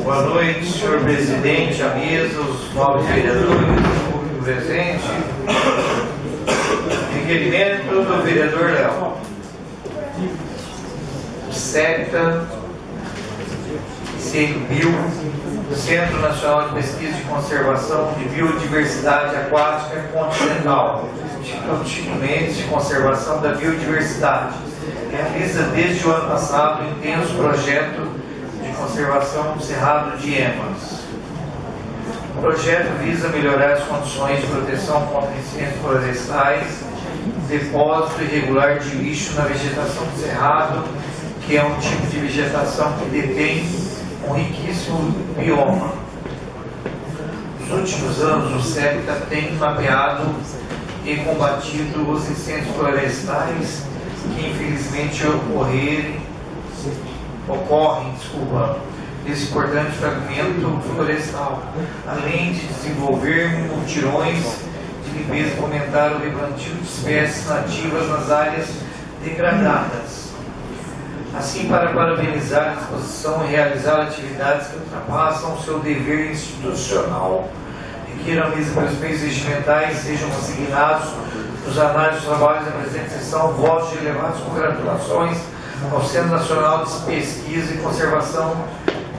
Boa noite, senhor presidente, a mesa, os novos vereadores, o público presente. Requerimento do vereador Léo. CEPTA, CNBio, Centro Nacional de Pesquisa e Conservação de Biodiversidade Aquática Continental, Instituto Chico Mendes de Conservação da Biodiversidade. Realiza desde o ano passado um intenso projeto de conservação do Cerrado de Emas. O projeto visa melhorar as condições de proteção contra incêndios florestais, depósito irregular de lixo na vegetação do Cerrado, que é um tipo de vegetação que detém um riquíssimo bioma. Nos últimos anos, o CEPTA tem mapeado e combatido os incêndios florestais que infelizmente ocorrem nesse importante fragmento florestal, além de desenvolver mutirões de limpeza e fomentar o replantio de espécies nativas nas áreas degradadas. Assim, para parabenizar a disposição e realizar atividades que ultrapassam o seu dever institucional, requeiro a mesa pelos meios regimentais sejam assignados nos análises dos trabalhos da presente sessão votos de elevadas congratulações ao Centro Nacional de Pesquisa e Conservação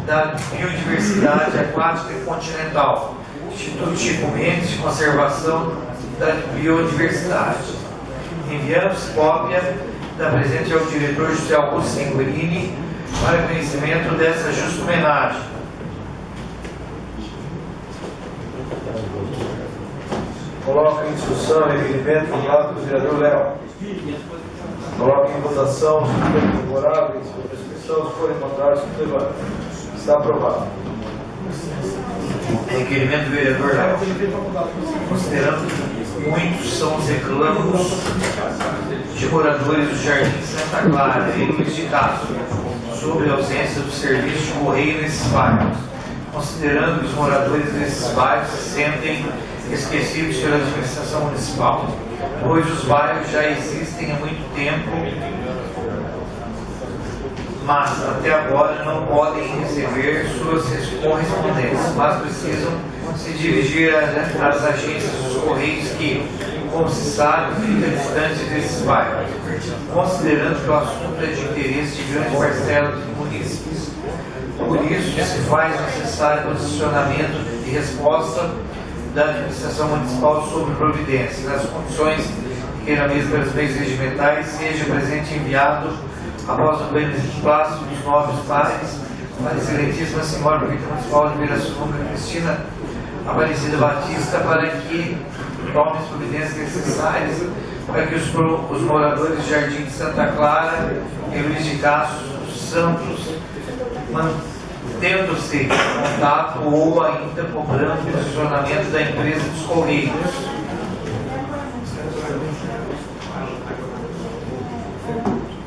da Biodiversidade Aquática e Continental, Instituto Chico Mendes de Conservação da Biodiversidade. Enviamos cópia da presente ao diretor José Augusto Senguerini para conhecimento dessa justa homenagem. Coloco em discussão o requerimento formulado pelo vereador Léo. Coloco em votação os requerimentos favoráveis, por prescrição, se forem contrários, se levanta. Está aprovado. Requerimento do vereador Léo. Considerando que muitos são os reclamos de moradores do Jardim Santa Clara e Luiz de Castro sobre a ausência do serviço de correio nesses bairros, considerando que os moradores desses bairros se sentem esquecidos pela administração municipal, pois os bairros já existem há muito tempo, mas até agora não podem receber suas correspondências, mas precisam se dirigir às agências dos Correios que, como se sabe, ficam distantes desses bairros, considerando que o assunto é de interesse de grande parcela dos munícipes. Por isso, se faz necessário posicionamento e resposta da administração municipal sobre providências. Nas condições que na mesa pelos meios regimentais seja presente enviado após o beneplácito dos nobres pares para a excelentíssima senhora prefeita municipal de Pirassununga, Cristina Aparecida Batista, para que tome as providências necessárias para que os moradores do Jardim de Santa Clara e Luiz de Castro Santos mantendo-se contato ou ainda cobrando o posicionamento da empresa dos Correios.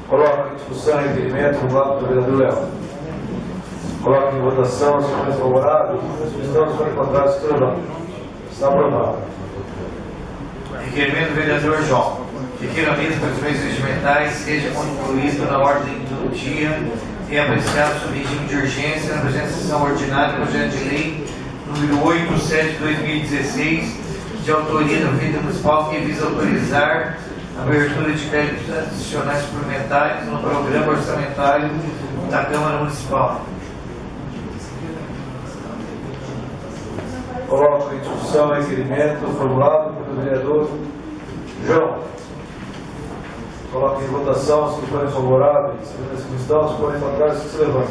Coloco em discussão o requerimento formulado pelo vereador Léo. Coloco em votação os requerimentos favoráveis, se forem contrários, se levanta. Está aprovado. Requerimento do vereador João. Requer a mesa pelos meios regimentais seja concluído na ordem do dia e apreciado sob regime de urgência na presente sessão ordinária projeto de lei número 87/2016 de autoria da Prefeitura Municipal que visa autorizar a abertura de créditos adicionais suplementares no programa orçamentário da Câmara Municipal. Coloco em discussão o requerimento formulado pelo vereador João. Coloco em votação, se forem favoráveis, se forem contrários, se levanta.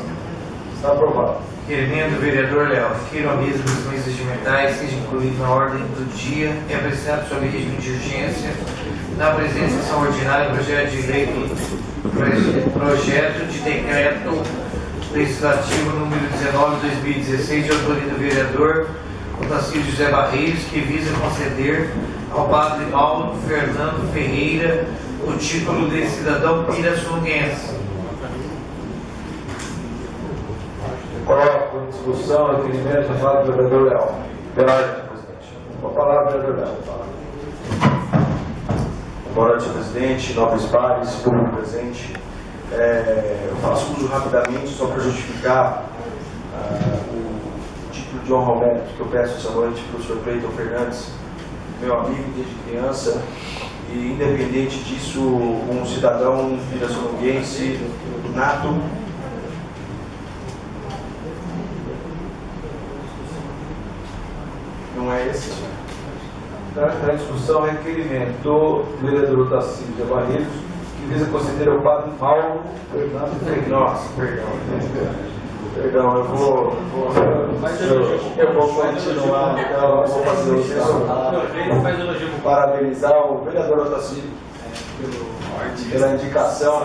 Está aprovado. Requerimento do vereador Léo. Requeiro a mesa dos meios regimentais seja incluído na ordem do dia e apreciado sob regime de urgência na presente sessão ordinária projeto de lei projeto de decreto legislativo número 19/2016 de autoria do vereador Otacílio José Barreiros, que visa conceder ao padre Paulo Fernando Ferreira o título de cidadão pirassununguense. discussão, requerimento, fala do vereador Leal. Pela ordem, presidente. Com a palavra, vereador Leal. Boa noite, presidente, nobres pares, público presente. Eu faço uso rapidamente, só para justificar o título de honra ao mérito que eu peço essa noite para o senhor Cleiton Fernandes, meu amigo desde criança, e independente disso, um cidadão pirassununguense nato. Não é esse, senhor? Na discussão, requerimento do vereador Otacílio de Barreiros, que visa conceder ao padre Mauro Fernando Freitas. Nossa, perdão, eu vou continuar, então eu vou fazer o seu parabenizar o vereador Otacílio pela indicação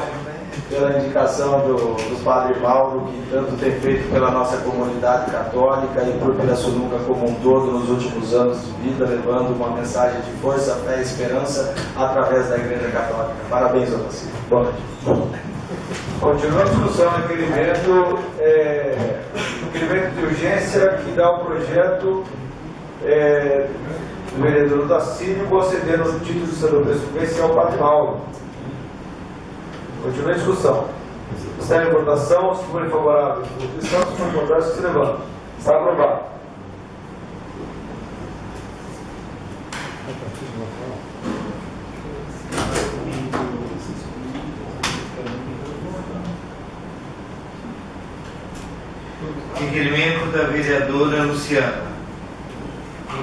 do padre Mauro, que tanto tem feito pela nossa comunidade católica e por Pirassununga como um todo nos últimos anos de vida, levando uma mensagem de força, fé e esperança através da Igreja Católica. Parabéns, Otacílio. Boa noite. Continua a discussão, requerimento de urgência que dá o projeto do vereador Otacílio concedendo o título de cidadão pirassununguense ao padre Mauro. Continua a discussão. Está em votação, se forem favoráveis, votação, se forem contrários, se levanta. Está aprovado. Requerimento da vereadora Luciana.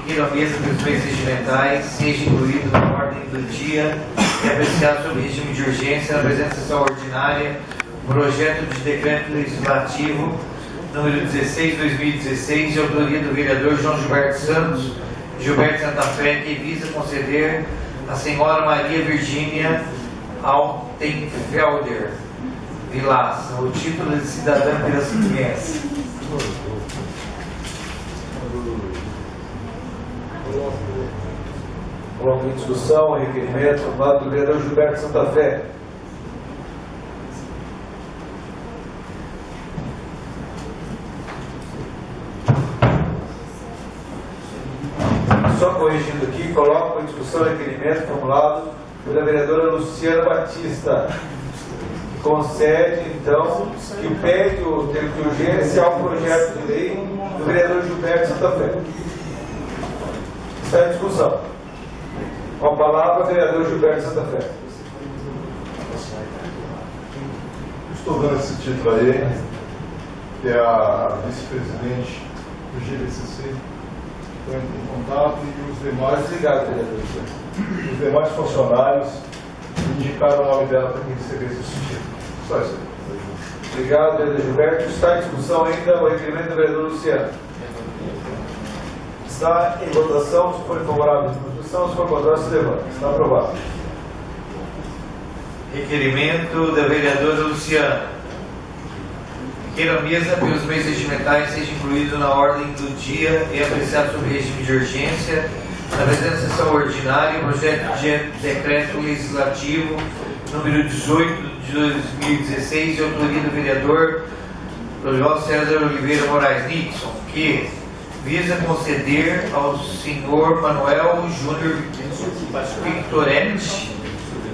Requer a mesa que os meios regimentais seja incluído na ordem do dia e apreciado sob regime de urgência na presença sessão ordinária o projeto de decreto legislativo número 16/2016 de autoria do vereador João Gilberto Santos, Gilberto Santa Fé, que visa conceder à senhora Maria Virgínia Altenfelder Vilaça o título de cidadã pirassununguense. Coloco em discussão, requerimento formado do vereador Gilberto Santa Fé. Só corrigindo aqui, coloco em discussão o requerimento formulado pela vereadora Luciana Batista, que concede, então, que pede o termo de urgência ao projeto de lei do vereador Gilberto Santa Fé. Está em discussão. Com a palavra, o vereador Gilberto Santa Fé. Estou dando esse título aí, que é a vice-presidente do GBCC, entrando em contato, e os demais, Obrigado, vereador. os demais funcionários indicaram o nome dela para que recebesse esse título. Só isso aí. Obrigado, vereador Gilberto. Está em discussão ainda o requerimento do vereador Luciano. Está em votação, se for favorável, se for contrário, se levanta. Está aprovado. Requerimento da vereadora Luciana. Que a mesa pelos meios regimentais seja incluído na ordem do dia e apreciado sob regime de urgência na presente sessão ordinária o projeto de decreto legislativo número 18 de 2016 de autoria do vereador João César Oliveira Moraes Nixon, que visa conceder ao senhor Manuel Júnior Victoretti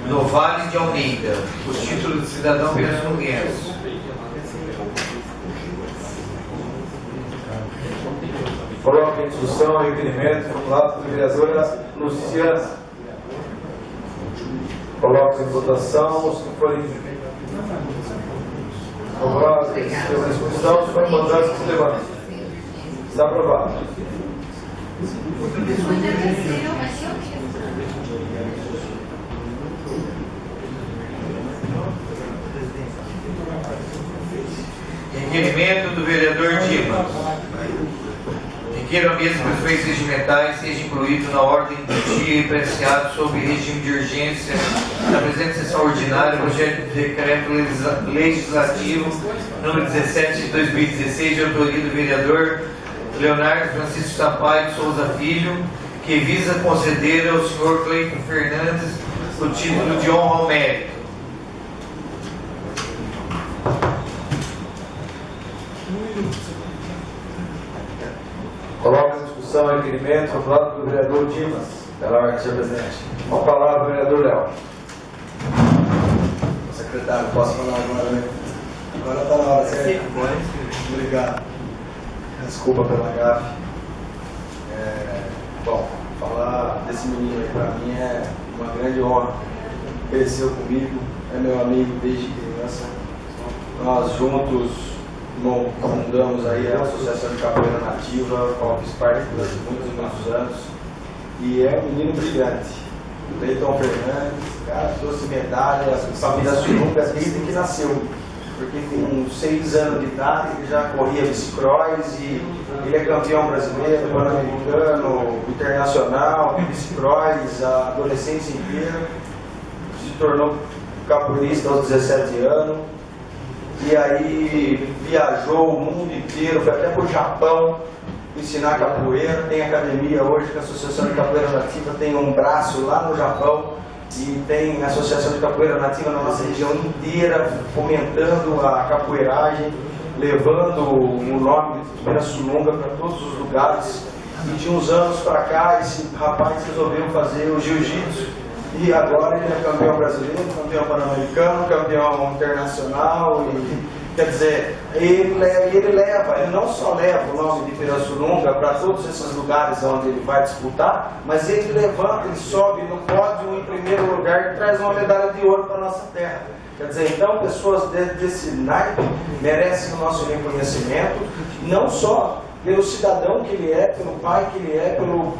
do Vale de Almeida o título de cidadão pirassununguense. Coloco em discussão o requerimento formulado pela vereadora Luciana. Coloco em votação os que forem favoráveis pela discussão, se forem contrários, se levantem. Está aprovado. Requerimento do vereador Dimas. Requer a mesa dos meios regimentais seja incluído na ordem do dia e apreciado sob regime de urgência na presente sessão ordinária o projeto de decreto legislativo número 17 de 2016 de autoria do vereador Leonardo Francisco Sampaio de Souza Filho, que visa conceder ao senhor Cleiton Fernandes o título de honra ao mérito. discussão e requerimento formulado pelo vereador Dimas. Pela ordem, senhor presidente. Com a palavra, vereador Léo. Secretário, posso falar agora, né? Agora está na hora, certo? Obrigado. Desculpa pela gafe. Bom, falar desse menino aí para mim é uma grande honra. Cresceu comigo, é meu amigo desde criança. Nós juntos fundamos aí a Associação de Capoeira Nativa, qual fiz parte durante muitos anos. E é um menino brilhante. Leiton Fernandes, cara, trouxe medalha, família Suruca desde que nasceu. Porque com 6 anos de idade ele já corria bicicross e ele é campeão brasileiro, pan-americano, internacional, bicicross, a adolescência inteira. Se tornou capoeirista aos 17 anos. E aí viajou o mundo inteiro, foi até para o Japão ensinar capoeira. Tem academia hoje, que a Associação de Capoeira Nativa tem um braço lá no Japão. E tem a Associação de Capoeira Nativa na nossa região inteira, fomentando a capoeiragem, levando o nome de Pirassununga para todos os lugares. E de uns anos para cá, esse rapaz resolveu fazer o jiu-jitsu. E agora ele é campeão brasileiro, campeão pan-americano, campeão internacional. Quer dizer, ele não só leva o nome de Pirassununga para todos esses lugares onde ele vai disputar, mas ele levanta, ele sobe no pódio em primeiro lugar e traz uma medalha de ouro para a nossa terra. Quer dizer, então pessoas desse naipe merecem o nosso reconhecimento, não só pelo cidadão que ele é, pelo pai que ele é, pelo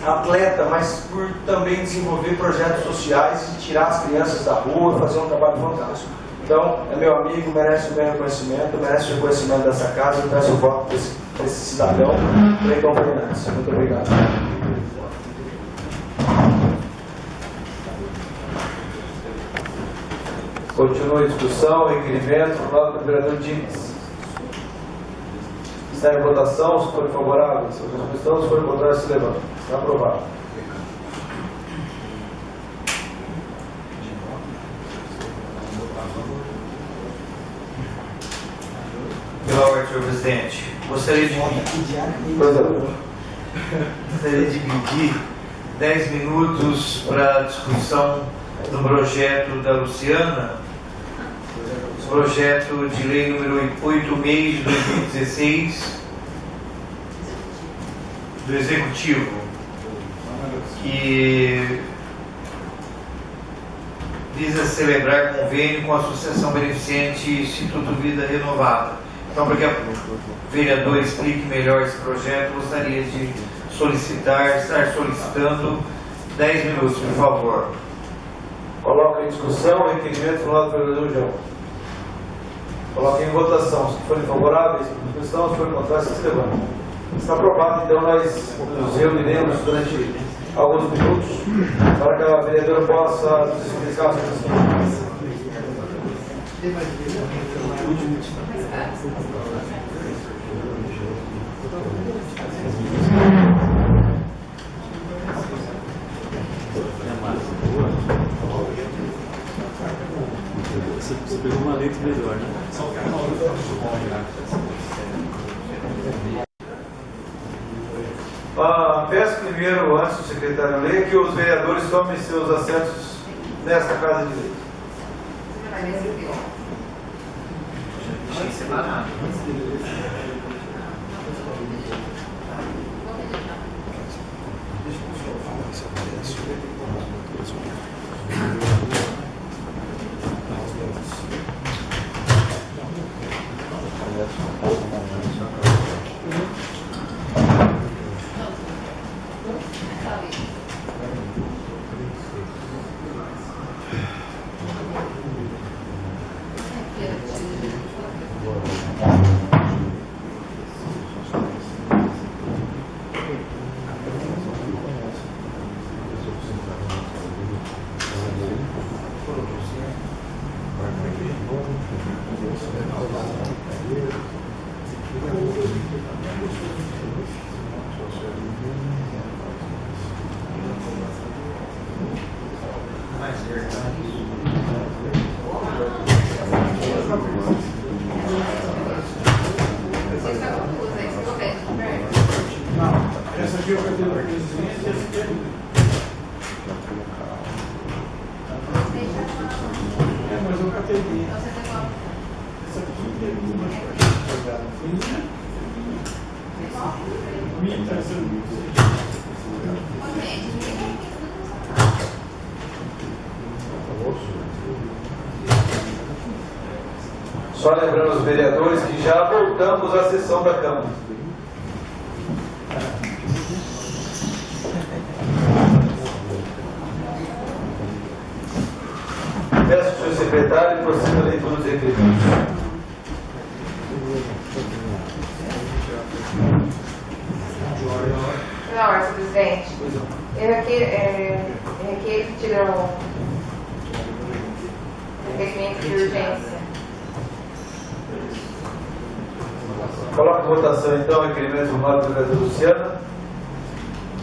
atleta, mas por também desenvolver projetos sociais e tirar as crianças da rua, fazer um trabalho fantástico. Então, é meu amigo, merece o meu reconhecimento, merece o reconhecimento dessa casa e peço o voto para esse cidadão, Leiton Fernandes. Muito obrigado. Continua a discussão, requerimento formulado pelo vereador Dimas. Está em votação, se forem favoráveis, se forem contrários, se levanta. Está aprovado. Pela ordem, senhor presidente, gostaria de pedir 10 minutos para a discussão do projeto da Luciana, projeto de lei número 86 de 2016 do Executivo, que visa celebrar convênio com a Associação Beneficente Instituto Vida Renovada. Então, para que o vereador explique melhor esse projeto, gostaria de estar solicitando 10 minutos, por favor. Coloca em discussão o requerimento formulado pelo vereador João. Coloca em votação. Se forem favoráveis, se forem contrários, se levantam. Está aprovado, então nós nos reuniremos durante alguns minutos para que a vereadora possa nos explicar sobre as questões. Você pegou uma letra melhor, né? Peço primeiro, antes do secretário ler, que os vereadores tomem seus assentos nesta casa de lei. Essa aqui dia eu cadê o presidente? Mas eu catei. Essa aqui é Só lembrando os vereadores que já voltamos à sessão da Câmara. Peço ao senhor secretário proceda a leitura dos requerimentos. Não, senhor presidente. Eu requeiro que tire o requerimento de urgência. Coloque em votação, então, o requerimento formulado pelo vereador Luciana.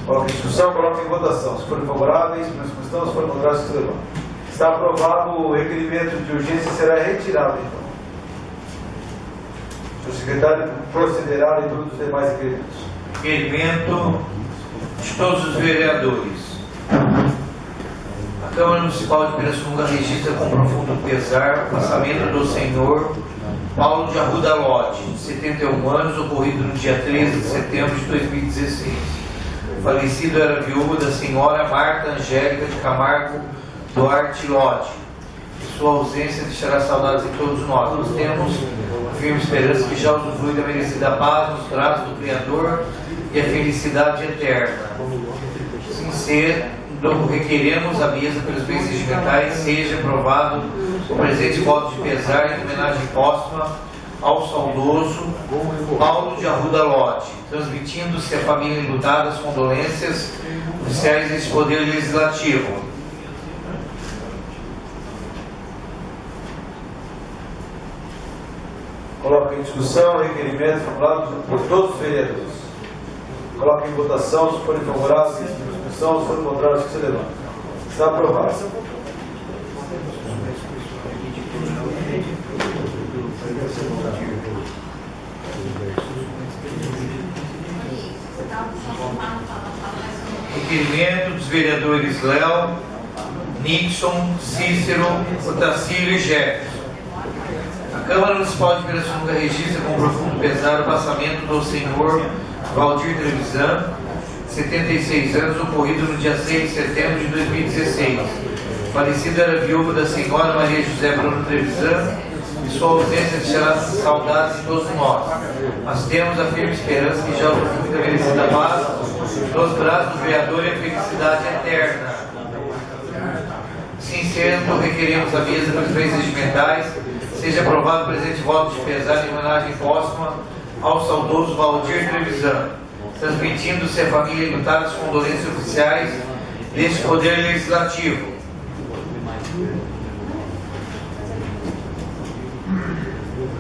Coloque em discussão, coloque em votação. Se forem favoráveis, por discussão, se forem contrários, se levantam. Está aprovado, o requerimento de urgência será retirado, então. O senhor secretário procederá à leitura dos demais requerimentos. Requerimento de todos os vereadores. A Câmara Municipal de Pirassununga registra com profundo pesar o passamento do senhor Paulo de Arruda Lodi, de 71 anos, ocorrido no dia 13 de setembro de 2016. O falecido era viúvo da senhora Marta Angélica de Camargo Duarte Lodi. Em sua ausência deixará saudades em todos nós. Nós temos a firme esperança que já usufrui da merecida paz nos braços do Criador e a felicidade eterna. Sincero, requeremos a mesa pelos bens regimentais seja aprovado o presente voto de pesar em homenagem póstuma ao saudoso Paulo de Arruda Lodi, transmitindo-se à família enlutada as condolências oficiais deste Poder Legislativo. Coloque em discussão o requerimento formulado por todos os vereadores. Coloque em votação, se forem favoráveis, em discussão, se forem contrários, que se levantem. Está aprovado. Requerimento dos vereadores Léo, Nixon, Cícero, Otacílio e Jefferson. A Câmara Municipal de Pirassununga registra com profundo pesar o passamento do senhor Valdir Trevisan, 76 anos, ocorrido no dia 6 de setembro de 2016. Falecido era viúvo da senhora Maria José Bruno Trevisan, e sua ausência deixará saudades em todos nós. Mas temos a firme esperança que já usufrui da merecida paz nos braços do vereador e a felicidade eterna. Sincero, requeremos a mesa pelos bens regimentais seja aprovado o presente voto de pesar em homenagem póstuma ao saudoso Valdir Trevisan, transmitindo-se à família enlutada as condolências oficiais deste Poder Legislativo.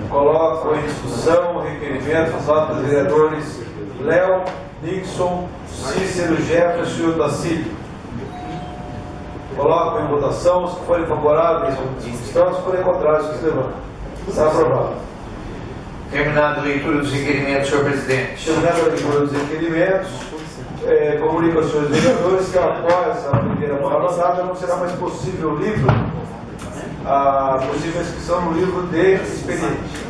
Coloco em discussão o requerimento formulado pelos vereadores Léo, Nixon, Cícero, Jefferson e Otacílio. Coloco em votação, se forem favoráveis, se forem contrários, que se levantem. Está aprovado. Terminada a leitura dos requerimentos, senhor presidente. Terminada a leitura dos requerimentos, comunico aos senhores vereadores que após a primeira palavra não será mais possível o livro, a possível inscrição no livro de expediente.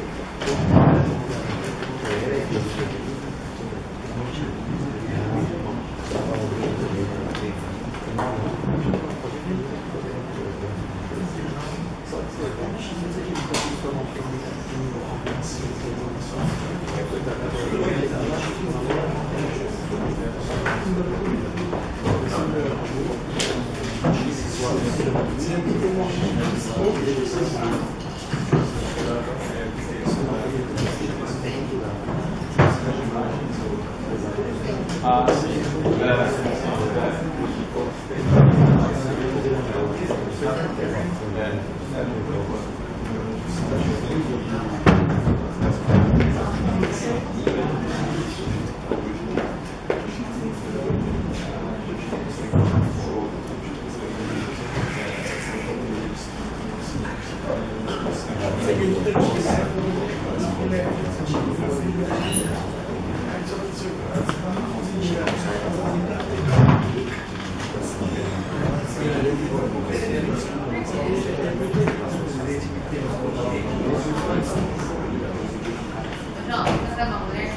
Não, mas a mulher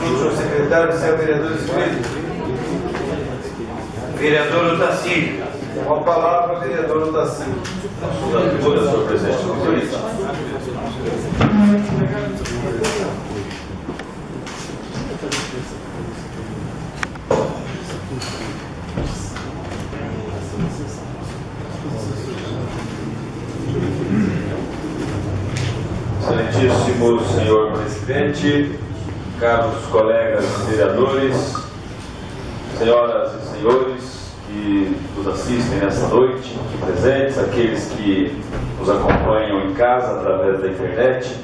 Senhor secretário, senhor vereador inscrito. Vereador Otacílio. Com a palavra, vereador Otacílio. Senhor presidente, excelentíssimo senhor presidente, caros colegas vereadores, senhoras e senhores que nos assistem nesta noite, aqui presentes, aqueles que nos acompanham em casa através da internet.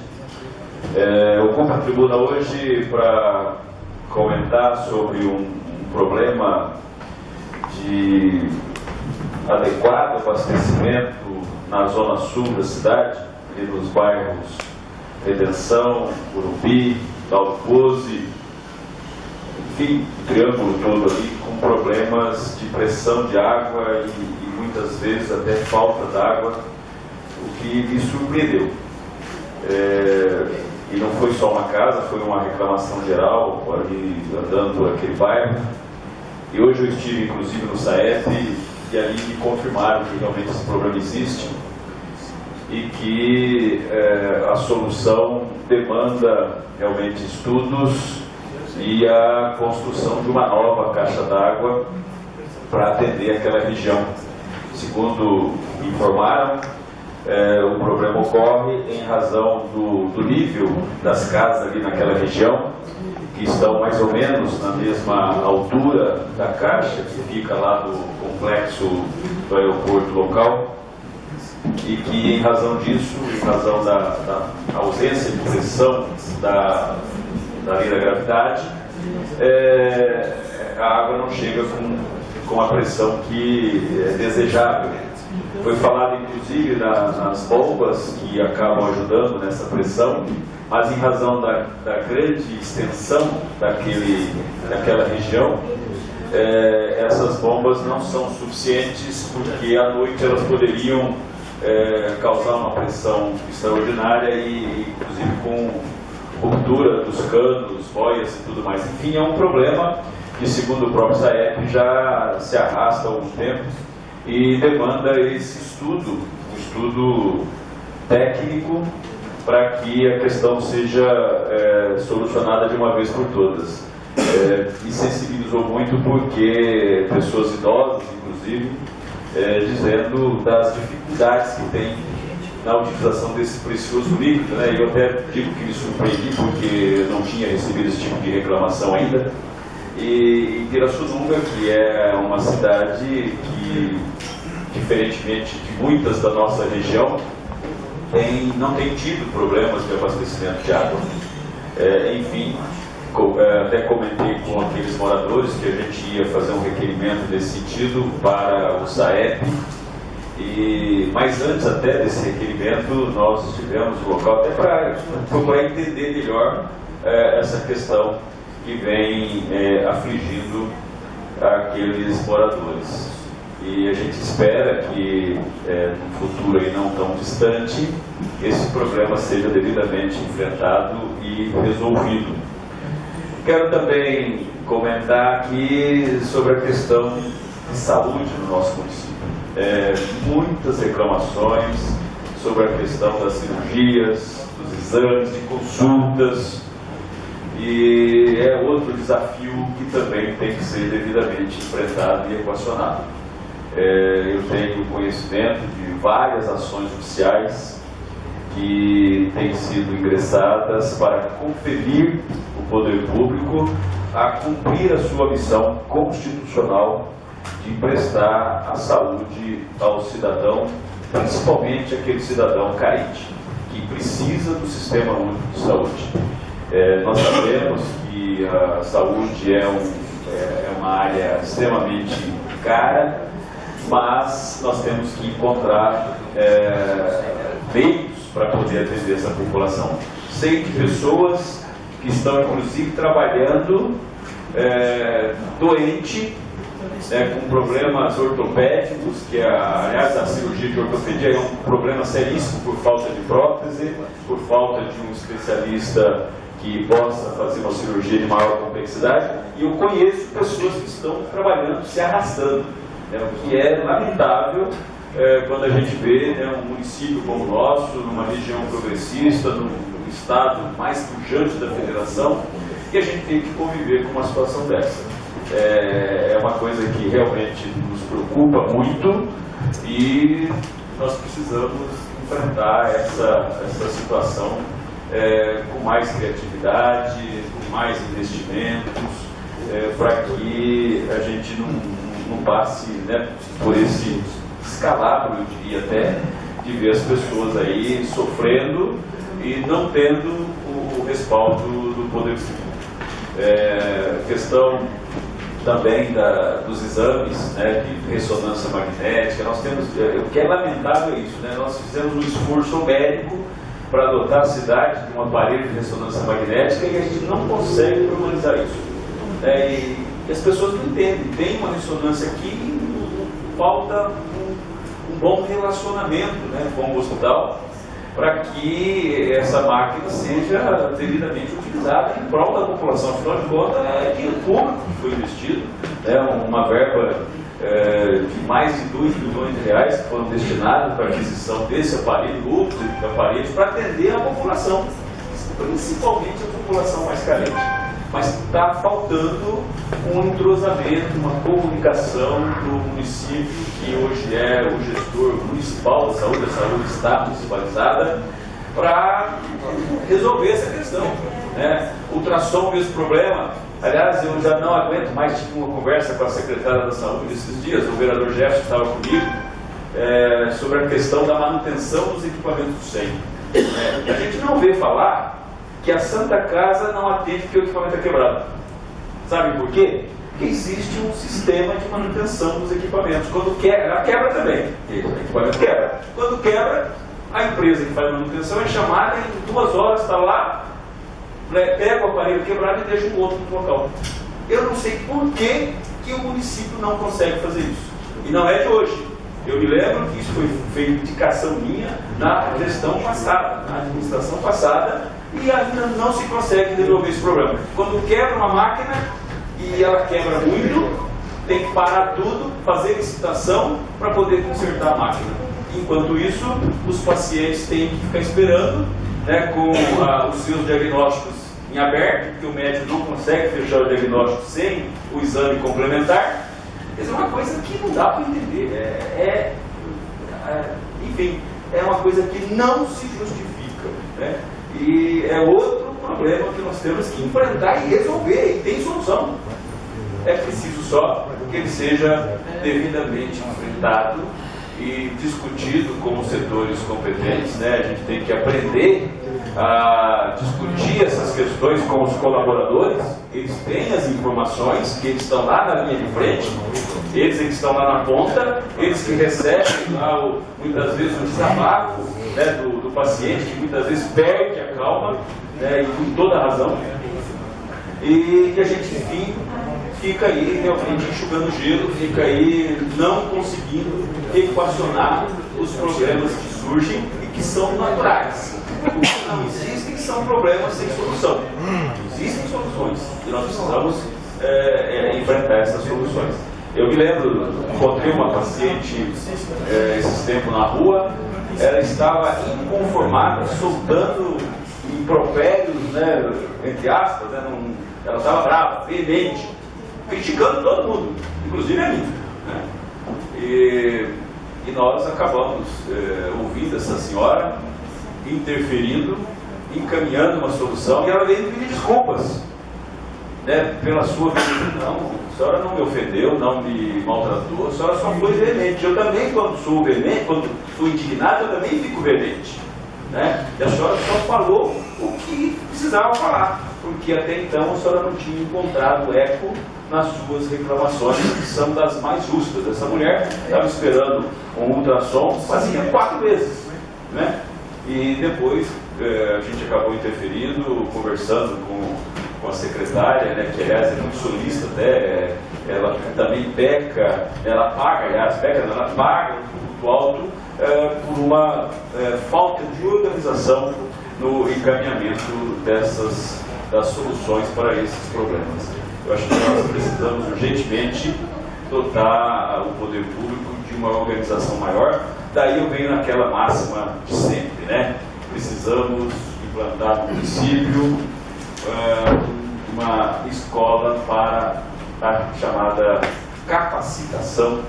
Ocupo a tribuna hoje para comentar sobre um problema de adequado abastecimento na zona sul da cidade, ali nos bairros Redenção, Urumbi, Lauro Pose, enfim, o triângulo todo ali, com problemas de pressão de água e muitas vezes até falta d'água, o que me surpreendeu. E não foi só uma casa, foi uma reclamação geral ali andando por aquele bairro. E hoje eu estive inclusive no SAEP e ali me confirmaram que realmente esse problema existe e que a solução demanda realmente estudos e a construção de uma nova caixa d'água para atender aquela região. Segundo informaram, o problema ocorre em razão do nível das casas ali naquela região, que estão mais ou menos na mesma altura da caixa que fica lá do complexo do aeroporto local, e que em razão disso, em razão da ausência de pressão da lei da gravidade, a água não chega com a pressão que é desejável. Foi falado inclusive nas bombas que acabam ajudando nessa pressão, mas em razão da grande extensão daquela região, essas bombas não são suficientes, porque à noite elas poderiam causar uma pressão extraordinária e inclusive com ruptura dos canos, boias e tudo mais. Enfim, é um problema que, segundo o próprio SAEP, já se arrasta há algum tempo e demanda esse estudo, um estudo técnico, para que a questão seja solucionada de uma vez por todas. Me sensibilizou muito porque pessoas idosas, inclusive, dizendo das dificuldades que tem na utilização desse precioso líquido, né? Eu até digo que me surpreendi porque não tinha recebido esse tipo de reclamação ainda. E Pirassununga, que é uma cidade que, diferentemente de muitas da nossa região, não tem tido problemas de abastecimento de água. Enfim, até comentei com aqueles moradores que a gente ia fazer um requerimento nesse sentido para o SAEP. Mas antes até desse requerimento, nós estivemos no local até para procurar entender melhor essa questão que vem afligindo aqueles moradores. E a gente espera que, no futuro aí não tão distante, esse problema seja devidamente enfrentado e resolvido. Quero também comentar aqui sobre a questão de saúde no nosso município. Muitas reclamações sobre a questão das cirurgias, dos exames, de consultas, e é outro desafio que também tem que ser devidamente enfrentado e equacionado. Eu tenho conhecimento de várias ações judiciais que têm sido ingressadas para conferir o poder público a cumprir a sua missão constitucional de prestar a saúde ao cidadão, principalmente aquele cidadão carente, que precisa do Sistema Único de Saúde. Nós sabemos que a saúde é uma área extremamente cara, mas nós temos que encontrar meios para poder atender essa população. Sei de pessoas que estão, inclusive, trabalhando doente, com problemas ortopédicos, que aliás a cirurgia de ortopedia é um problema seríssimo por falta de prótese, por falta de um especialista que possa fazer uma cirurgia de maior complexidade, e eu conheço pessoas que estão trabalhando, se arrastando, o que é lamentável quando a gente vê um município como o nosso, numa região progressista, num estado mais pujante da federação, e a gente tem que conviver com uma situação dessa. É uma coisa que realmente nos preocupa muito e nós precisamos enfrentar essa situação com mais criatividade, com mais investimentos, para que a gente não passe por esse escalabro, eu diria até, de ver as pessoas aí sofrendo e não tendo o respaldo do poder público. Questão também dos exames de ressonância magnética, nós temos, o que é lamentável é isso, nós fizemos um esforço homérico para dotar a cidade de um aparelho de ressonância magnética e a gente não consegue normalizar isso. E as pessoas não entendem, tem uma ressonância aqui e falta um bom relacionamento com o hospital para que essa máquina seja devidamente utilizada em prol da população. Afinal de contas, é dinheiro público que foi investido, uma verba de mais de 2 bilhões de reais que foram destinados para a aquisição desse aparelho, outros aparelhos, para atender a população, principalmente a população mais carente. Mas está faltando um entrosamento, uma comunicação do município, que hoje é o gestor municipal da saúde, a saúde está municipalizada, para resolver essa questão. Ultrassom, mesmo problema. Aliás, eu já não aguento mais, tive uma conversa com a secretária da saúde esses dias, o vereador Jefferson estava comigo, sobre a questão da manutenção dos equipamentos do SEM. A gente não vê falar que a Santa Casa não atende porque o equipamento é quebrado. Sabe por quê? Porque existe um sistema de manutenção dos equipamentos. Quando quebra, ela quebra também. O equipamento quebra. Quando quebra, a empresa que faz manutenção é chamada e em 2 horas está lá, pega o aparelho quebrado e deixa um outro no local. Eu não sei por que o município não consegue fazer isso. E não é de hoje. Eu me lembro que isso foi feito indicação minha na gestão passada, na administração passada, e ainda não se consegue resolver esse problema. Quando quebra uma máquina e ela quebra muito, tem que parar tudo, fazer licitação para poder consertar a máquina. Enquanto isso, os pacientes têm que ficar esperando com os seus diagnósticos em aberto, porque o médico não consegue fechar o diagnóstico sem o exame complementar. Quer dizer, é uma coisa que não dá para entender. Enfim, é uma coisa que não se justifica. E é outro problema que nós temos que enfrentar e resolver, e tem solução. É preciso só que ele seja devidamente enfrentado e discutido com os setores competentes. A gente tem que aprender a discutir essas questões com os colaboradores. Eles têm as informações, que eles estão lá na linha de frente, eles que estão lá na ponta, eles que recebem lá, muitas vezes, o desabafo do paciente, que muitas vezes perde a calma, e com toda a razão. E a gente, enfim, fica aí realmente enxugando gelo, fica aí não conseguindo equacionar os problemas que surgem e que são naturais. O que não existem são problemas sem solução. Existem soluções e nós precisamos enfrentar essas soluções. Eu me lembro, encontrei uma paciente esse tempo na rua, ela estava inconformada, soltando impropérios, entre aspas, ela estava brava, veemente, criticando todo mundo, inclusive a mim. E nós acabamos ouvindo essa senhora interferindo, encaminhando uma solução, e ela veio pedir desculpas, né, pela sua vida. Não, a senhora não me ofendeu, não me maltratou, a senhora só foi veemente. Eu também, quando sou veemente, quando sou indignado, eu também fico veemente, né? E a senhora só falou o que precisava falar, porque até então a senhora não tinha encontrado eco nas suas reclamações, que são das mais justas. Essa mulher estava esperando um ultrassom fazia 4 vezes, né? E depois a gente acabou interferindo, conversando com a secretária, né, que aliás é muito solista até, ela também peca, ela paga, aliás, ela paga um tributo alto por uma falta de organização no encaminhamento das soluções para esses problemas. Eu acho que nós precisamos urgentemente dotar o poder público de uma organização maior. Daí eu venho naquela máxima de sempre, né? Precisamos implantar no município uma escola para a chamada capacitação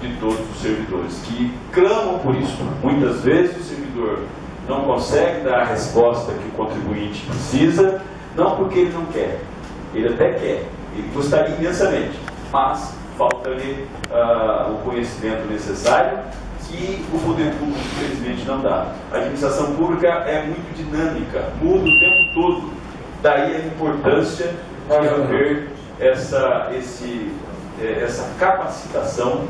de todos os servidores, que clamam por isso. Muitas vezes o servidor não consegue dar a resposta que o contribuinte precisa, não porque ele não quer, ele até quer, ele gostaria imensamente, mas falta-lhe o conhecimento necessário, que o poder público, infelizmente, não dá. A administração pública é muito dinâmica, muda o tempo todo. Daí a importância de haver essa capacitação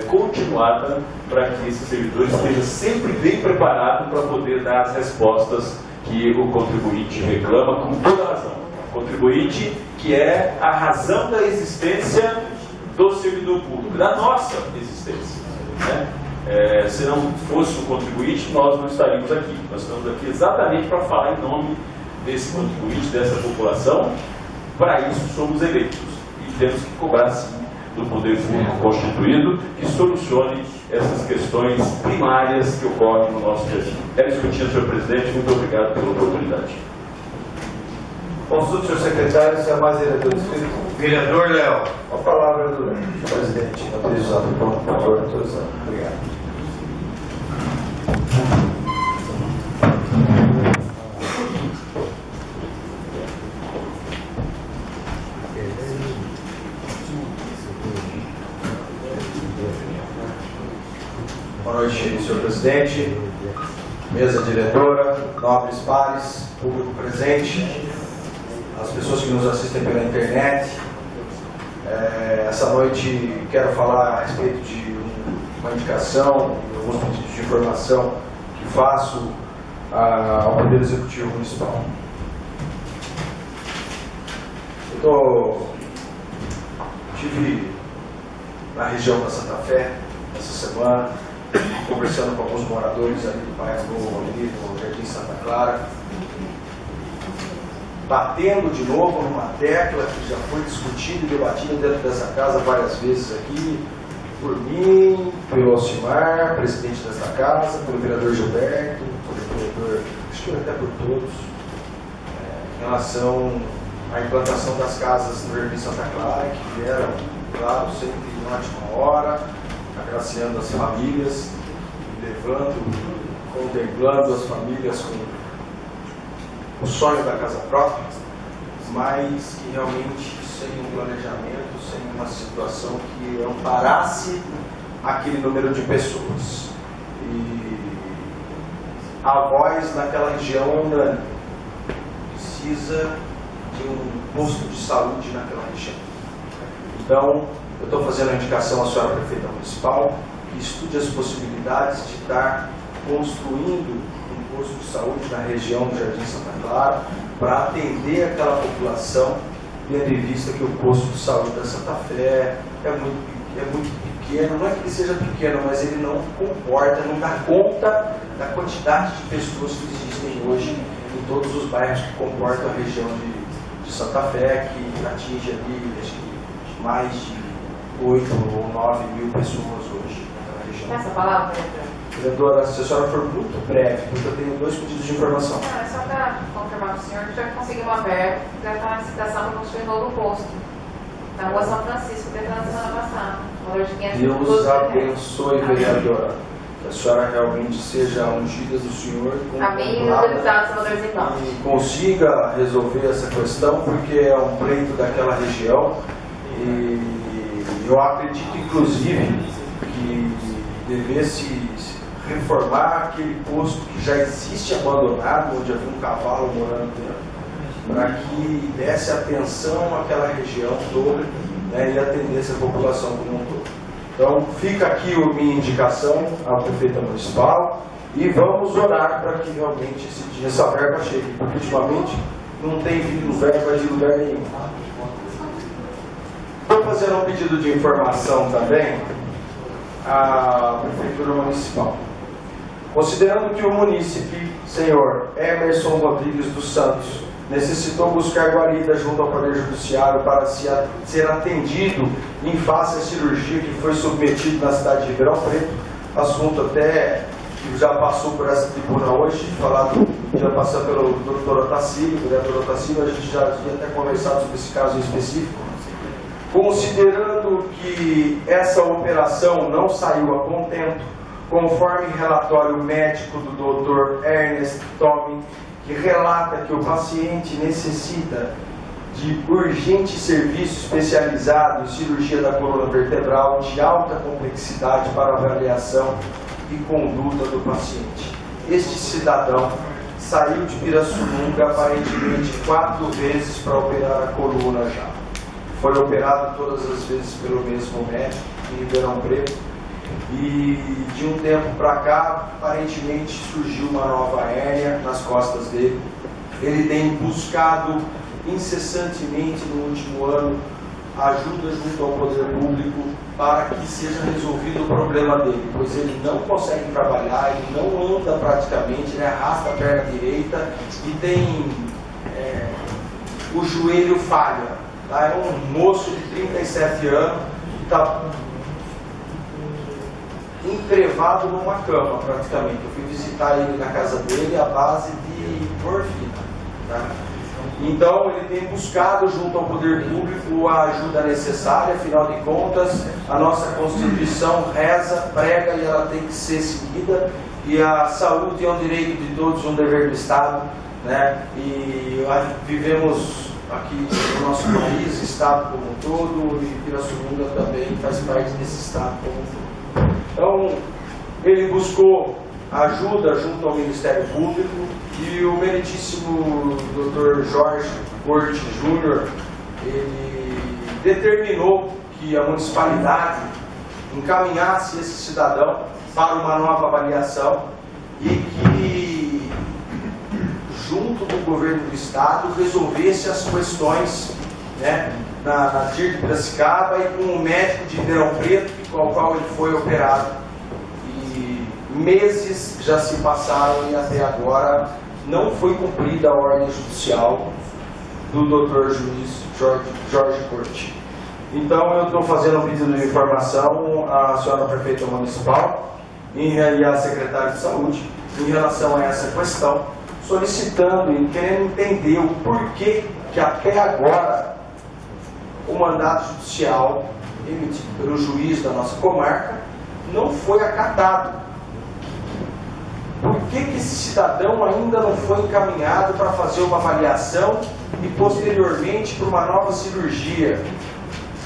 continuada para que esse servidor esteja sempre bem preparado para poder dar as respostas que o contribuinte reclama, com toda razão. O contribuinte que é a razão da existência do servidor público, da nossa existência, né? Se não fosse o contribuinte, nós não estaríamos aqui. Nós estamos aqui exatamente para falar em nome desse contribuinte, dessa população. Para isso somos eleitos e temos que cobrar sim do poder público constituído que solucione essas questões primárias que ocorrem no nosso dia a dia. Era isso que eu tinha, senhor presidente. Muito obrigado pela oportunidade. Consulta, senhor secretário, se há mais vereador inscrito. Vereador Léo. A palavra do presidente. Autorizado. Por favor, autorizado. Obrigado. Boa noite, senhor presidente, mesa diretora, nobres pares, público presente, as pessoas que nos assistem pela internet. Essa noite quero falar a respeito de uma indicação, alguns pedidos de informação que faço ao Poder Executivo Municipal. Estive na região da Santa Fé essa semana, conversando com alguns moradores ali do bairro ali no Jardim Santa Clara, batendo de novo numa tecla que já foi discutida e debatida dentro dessa casa várias vezes aqui, por mim, pelo Alcimar, presidente dessa casa, pelo vereador Gilberto, pelo vereador, acho que até por todos, em relação à implantação das casas do Jardim Santa Clara, que vieram, claro, sempre em ótima hora, agraciando as famílias, contemplando as famílias com o sonho da casa própria, mas que realmente sem um planejamento, sem uma situação que amparasse aquele número de pessoas. E a voz naquela região unânime precisa de um posto de saúde naquela região. Então, eu estou fazendo a indicação à senhora prefeita municipal que estude as possibilidades de estar construindo um posto de saúde na região do Jardim Santa Clara para atender aquela população, tendo em vista que o posto de saúde da Santa Fé é muito pequeno. Não é que ele seja pequeno, mas ele não comporta, não dá conta da quantidade de pessoas que existem hoje em todos os bairros que comportam a região de Santa Fé, que atinge ali acho que mais de 8 ou 9 mil pessoas hoje na região. Essa palavra, vereador? Vereadora, se a senhora for muito breve, porque eu tenho 2 pedidos de informação. Não, é só para confirmar com o senhor que já conseguiu uma verba, já está na licitação para construir um novo posto na rua São Francisco, teve na semana passada. Valor de 512 Deus abençoe, vereadora. que a senhora realmente seja ungida do Senhor, Amém. E os deputados, senadores em nome. e consiga resolver essa questão, porque é um pleito daquela região. E eu acredito, inclusive, que devesse reformar aquele posto que já existe abandonado, onde havia um cavalo morando dentro, para que desse atenção àquela região toda, né, e atendesse a população como um todo. Então, fica aqui a minha indicação à prefeita municipal e vamos orar para que realmente essa verba chegue, porque ultimamente não tem vindo verba de lugar nenhum. Estou fazendo um pedido de informação também à prefeitura municipal. Considerando que o munícipe, senhor Emerson Rodrigues dos Santos, necessitou buscar guarida junto ao Poder Judiciário para ser atendido em face à cirurgia que foi submetido na cidade de Ribeirão Preto, assunto até que já passou por essa tribuna hoje, já passou pelo doutor Otacílio, o vereador Otacílio, a gente já havia até conversado sobre esse caso em específico. Considerando que essa operação não saiu a contento, conforme relatório médico do Dr. Ernest Tommy, que relata que o paciente necessita de urgente serviço especializado em cirurgia da coluna vertebral de alta complexidade para avaliação e conduta do paciente. Este cidadão saiu de Pirassununga aparentemente 4 vezes para operar a coluna já. Foi operado todas as vezes pelo mesmo médico em Ribeirão Preto. E de um tempo para cá, aparentemente surgiu uma nova hérnia nas costas dele. Ele tem buscado incessantemente no último ano ajuda junto ao poder público para que seja resolvido o problema dele, pois ele não consegue trabalhar, ele não anda praticamente, ele arrasta a perna direita e tem o joelho falha. Tá? É um moço de 37 anos que está encrevado numa cama praticamente. Eu fui visitar ele na casa dele à base de morfina. Tá? Então ele tem buscado junto ao poder público a ajuda necessária, afinal de contas a nossa Constituição reza, prega e ela tem que ser seguida, e a saúde é um direito de todos, um dever do Estado, né? E vivemos aqui no nosso país, Estado como um todo, e Pirassununga também faz parte desse Estado como um todo. Então, ele buscou ajuda junto ao Ministério Público e o meritíssimo Dr. Jorge Corte Júnior, ele determinou que a municipalidade encaminhasse esse cidadão para uma nova avaliação e que, junto do governo do Estado, resolvesse as questões, né, na TIR de Piracicaba e com o médico de Ribeirão Preto, com o qual ele foi operado. E meses já se passaram e até agora não foi cumprida a ordem judicial do Dr. Juiz Jorge Corte. Então eu estou fazendo um pedido de informação à senhora prefeita municipal e à secretária de saúde em relação a essa questão, solicitando e querendo entender o porquê que até agora o mandato judicial emitido pelo juiz da nossa comarca não foi acatado. Por que esse cidadão ainda não foi encaminhado para fazer uma avaliação e posteriormente para uma nova cirurgia,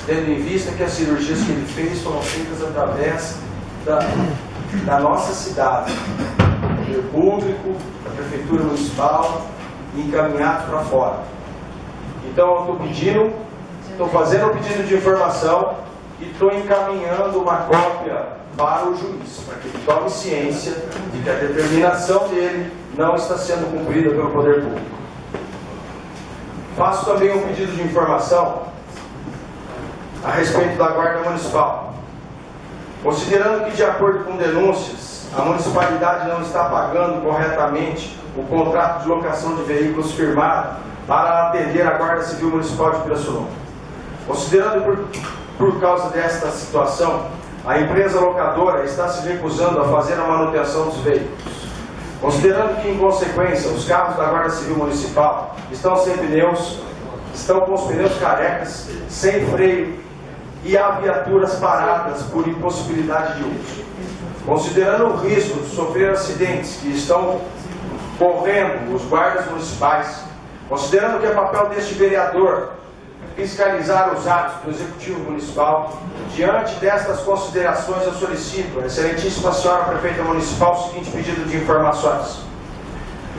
tendo em vista que as cirurgias que ele fez foram feitas através da nossa cidade, do poder público, da prefeitura municipal, e encaminhados para fora? Então eu estou fazendo um pedido de informação e estou encaminhando uma cópia para o juiz, para que ele tome ciência de que a determinação dele não está sendo cumprida pelo poder público. Faço também um pedido de informação a respeito da Guarda Municipal. Considerando que, de acordo com denúncias, a municipalidade não está pagando corretamente o contrato de locação de veículos firmado para atender a Guarda Civil Municipal de Pirassununga. Considerando por causa desta situação, a empresa locadora está se recusando a fazer a manutenção dos veículos. Considerando que, em consequência, os carros da Guarda Civil Municipal estão sem pneus, estão com os pneus carecas, sem freio e há viaturas paradas por impossibilidade de uso. considerando o risco de sofrer acidentes que estão correndo os guardas municipais, considerando que é papel deste vereador fiscalizar os atos do Executivo Municipal, diante destas considerações eu solicito à excelentíssima senhora Prefeita Municipal o seguinte pedido de informações.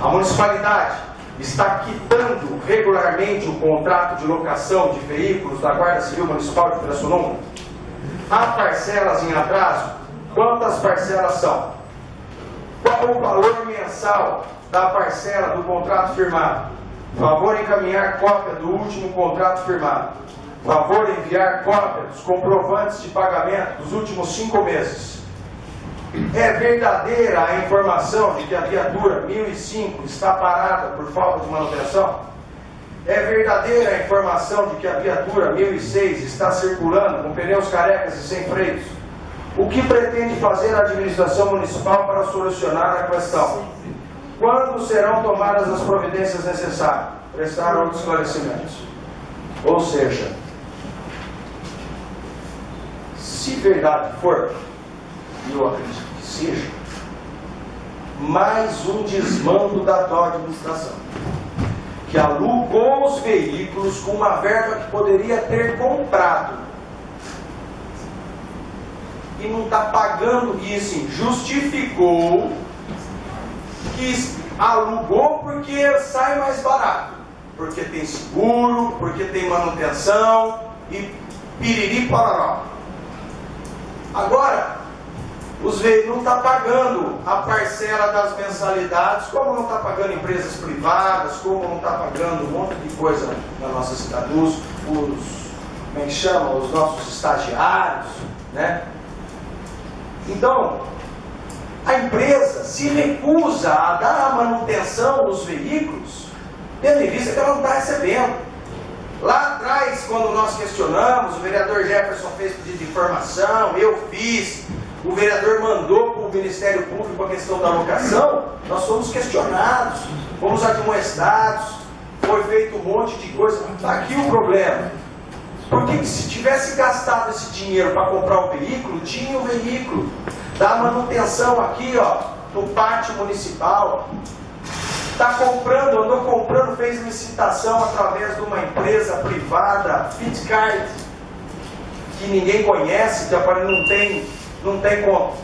A municipalidade está quitando regularmente o contrato de locação de veículos da Guarda Civil Municipal de Pirassununga? Há parcelas em atraso? Quantas parcelas são? Qual o valor mensal da parcela do contrato firmado? Favor encaminhar cópia do último contrato firmado. Favor enviar cópia dos comprovantes de pagamento dos últimos 5 meses. É verdadeira a informação de que a viatura 1005 está parada por falta de manutenção? É verdadeira a informação de que a viatura 1006 está circulando com pneus carecas e sem freios? O que pretende fazer a administração municipal para solucionar a questão? Quando serão tomadas as providências necessárias? Prestar outros esclarecimentos. Ou seja, se verdade for, e eu acredito que seja, mais um desmando da atual administração, que alugou os veículos com uma verba que poderia ter comprado e não está pagando, e assim, justificou que alugou porque sai mais barato, porque tem seguro, porque tem manutenção e piriri pararó. Agora, os veículos não estão pagando a parcela das mensalidades, como não está pagando empresas privadas, como não está pagando um monte de coisa na nossa cidade, como é que chama? Os nossos estagiários, né? Então, a empresa se recusa a dar a manutenção dos veículos, tendo em vista que ela não está recebendo. Lá atrás, quando nós questionamos, o vereador Jefferson fez pedido de informação, eu fiz, o vereador mandou para o Ministério Público a questão da locação, nós fomos questionados, fomos admoestados, foi feito um monte de coisa. Está aqui o problema. Porque se tivesse gastado esse dinheiro para comprar o veículo, tinha o veículo. Dá manutenção aqui, ó, no pátio municipal. Está comprando, andou comprando, fez licitação através de uma empresa privada, Fitcard, que ninguém conhece, que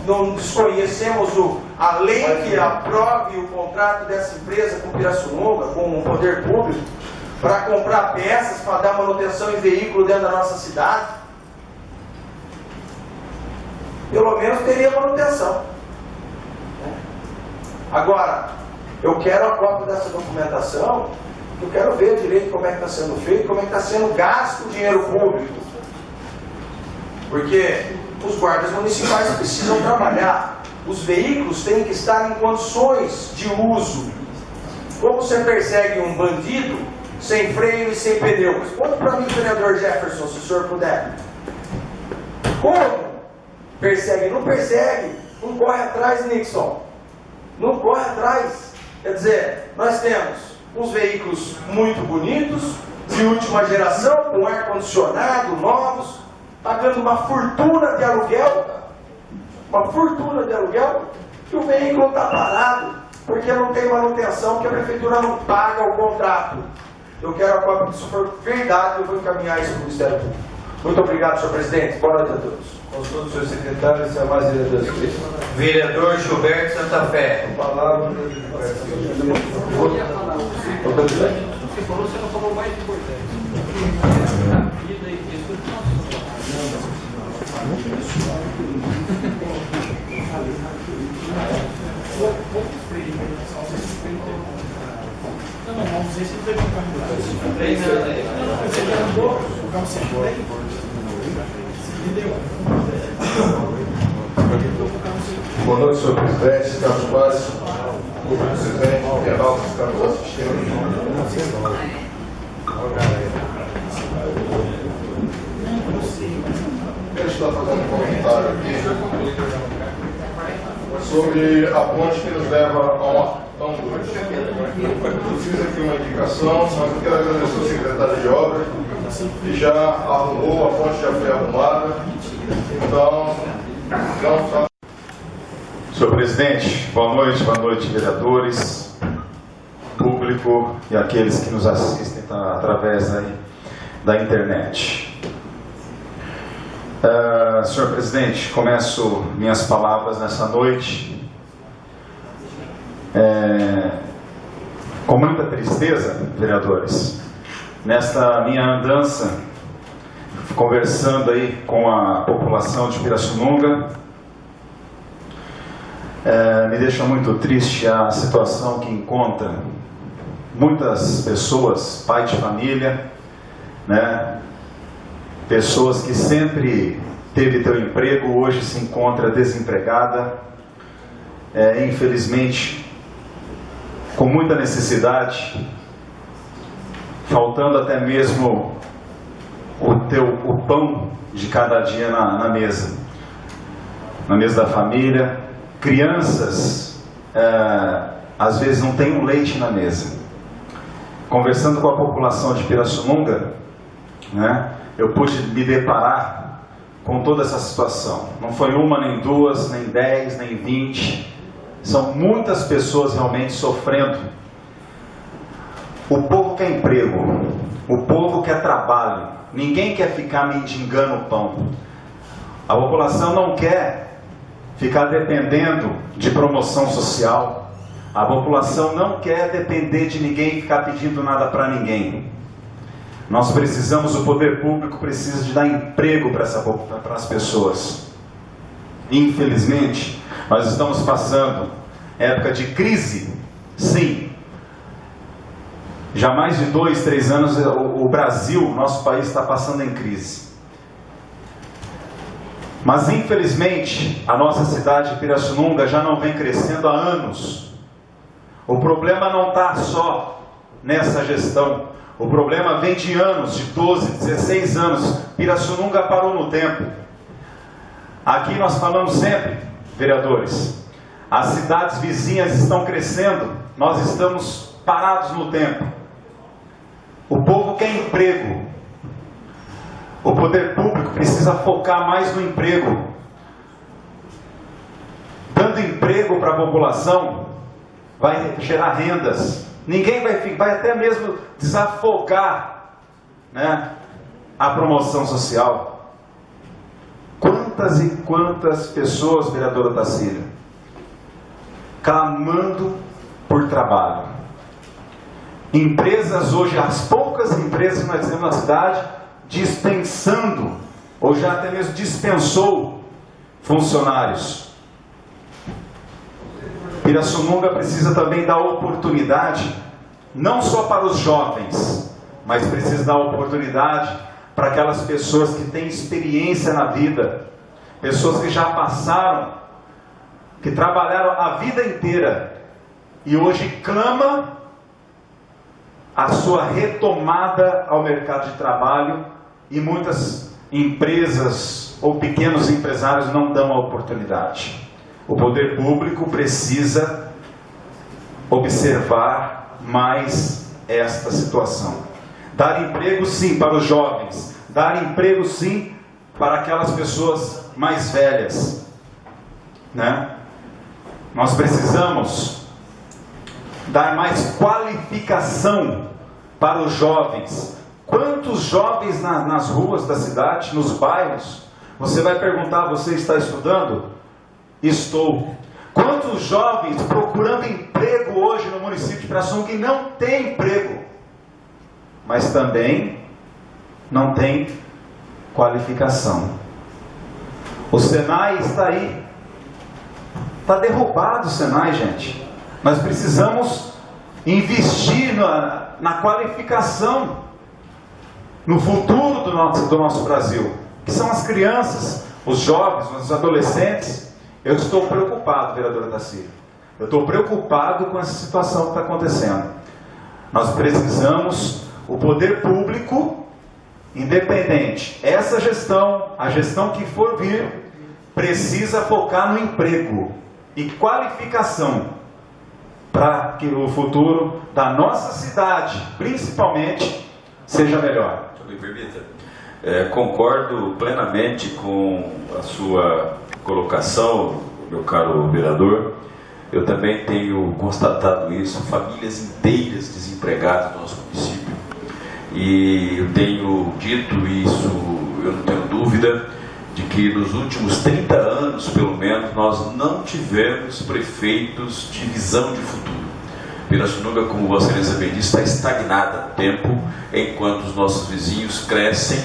não desconhecemos a lei que aprove o contrato dessa empresa com Pirassununga, com o poder público, para comprar peças, para dar manutenção em veículo dentro da nossa cidade. Pelo menos teria manutenção. Agora, eu quero a cópia dessa documentação, eu quero ver direito como é que está sendo feito, como é que está sendo gasto o dinheiro público. Porque os guardas municipais precisam trabalhar, os veículos têm que estar em condições de uso. Como você persegue um bandido sem freio e sem pneu? Conta para mim, vereador Jefferson, se o senhor puder. Como? Persegue? Não persegue. Não corre atrás, Nixon. Não corre atrás. Quer dizer, nós temos uns veículos muito bonitos, de última geração, com ar-condicionado, novos, pagando uma fortuna de aluguel, e o veículo está parado, porque não tem manutenção, porque a prefeitura não paga o contrato. Eu quero a cópia, se for verdade, eu vou encaminhar isso para o Ministério Público. Muito obrigado, senhor presidente. Boa noite a todos. Consulta do senhor secretário, se há mais vereadores inscritos. Vereador Gilberto Santa Fé. Palavra. Você falou, você não falou mais importante. Vida e isso. Não, vamos ver se ele pegou um carro. Não, você já andou, o carro sem freio. Entendeu? Boa noite, senhor presidente, caros pais, público presente, geral que está nos assistindo. Quero estar fazendo um comentário aqui sobre a ponte que nos leva a um grupo. Eu fiz aqui uma indicação, mas eu quero agradecer ao secretário de obras, que já arrumou, a ponte já foi arrumada, então não está. Senhor presidente, boa noite, vereadores, público e aqueles que nos assistem através aí da internet. Senhor presidente, começo minhas palavras nessa noite com muita tristeza, vereadores, nesta minha andança, conversando aí com a população de Pirassununga. Me deixa muito triste a situação que encontra muitas pessoas, pais de família, né? Pessoas que sempre teve teu emprego, hoje se encontra desempregada, infelizmente com muita necessidade, faltando até mesmo o pão de cada dia na mesa da família. Crianças às vezes não tem um leite na mesa. Conversando com a população de Pirassununga, né, eu pude me deparar com toda essa situação. Não foi uma, nem duas, nem 10, nem 20. São muitas pessoas realmente sofrendo. O povo quer emprego, o povo quer trabalho. Ninguém quer ficar mendigando o pão. A população não quer ficar dependendo de promoção social. A população não quer depender de ninguém e ficar pedindo nada para ninguém. Nós precisamos, o poder público precisa de dar emprego para as pessoas. Infelizmente, nós estamos passando época de crise, sim. Já há mais de 2, 3 anos o Brasil, nosso país, está passando em crise. Mas infelizmente, a nossa cidade de Pirassununga já não vem crescendo há anos. O problema não está só nessa gestão. O problema vem de anos, de 12, 16 anos. Pirassununga parou no tempo. Aqui nós falamos sempre, vereadores, as cidades vizinhas estão crescendo, nós estamos parados no tempo. O povo quer emprego. O poder público precisa focar mais no emprego. Dando emprego para a população, vai gerar rendas. Ninguém vai até mesmo desafogar, né, a promoção social. Quantas e quantas pessoas, vereadora Tarsila, clamando por trabalho. Empresas hoje, as poucas empresas que nós temos na cidade, dispensando, ou já até mesmo dispensou funcionários. Pirassununga precisa também dar oportunidade, não só para os jovens, mas precisa dar oportunidade para aquelas pessoas que têm experiência na vida, pessoas que já passaram, que trabalharam a vida inteira e hoje clama a sua retomada ao mercado de trabalho, e muitas empresas ou pequenos empresários não dão a oportunidade. O poder público precisa observar mais esta situação. Dar emprego sim para os jovens, dar emprego sim para aquelas pessoas mais velhas, né? Nós precisamos dar mais qualificação para os jovens. Quantos jovens nas ruas da cidade, nos bairros, você vai perguntar, você está estudando? Estou. Quantos jovens procurando emprego hoje no município de Pirassununga que não tem emprego, mas também não tem qualificação? O Senai está aí. Está derrubado o Senai, gente. Nós precisamos investir na qualificação, no futuro do nosso Brasil, que são as crianças, os jovens, os adolescentes. Eu estou preocupado, vereadora Tarsila. Eu estou preocupado com essa situação que está acontecendo. Nós precisamos, o poder público, independente, essa gestão, a gestão que for vir, precisa focar no emprego e qualificação, para que o futuro da nossa cidade, principalmente, seja melhor. Me permita, concordo plenamente com a sua colocação, meu caro vereador. Eu também tenho constatado isso, famílias inteiras desempregadas no nosso município. E eu tenho dito isso, eu não tenho dúvida, de que nos últimos 30 anos, pelo menos, nós não tivemos prefeitos de visão de futuro. Pirassununga, como Vossa Excelência bem disse, está estagnada no tempo, enquanto os nossos vizinhos crescem,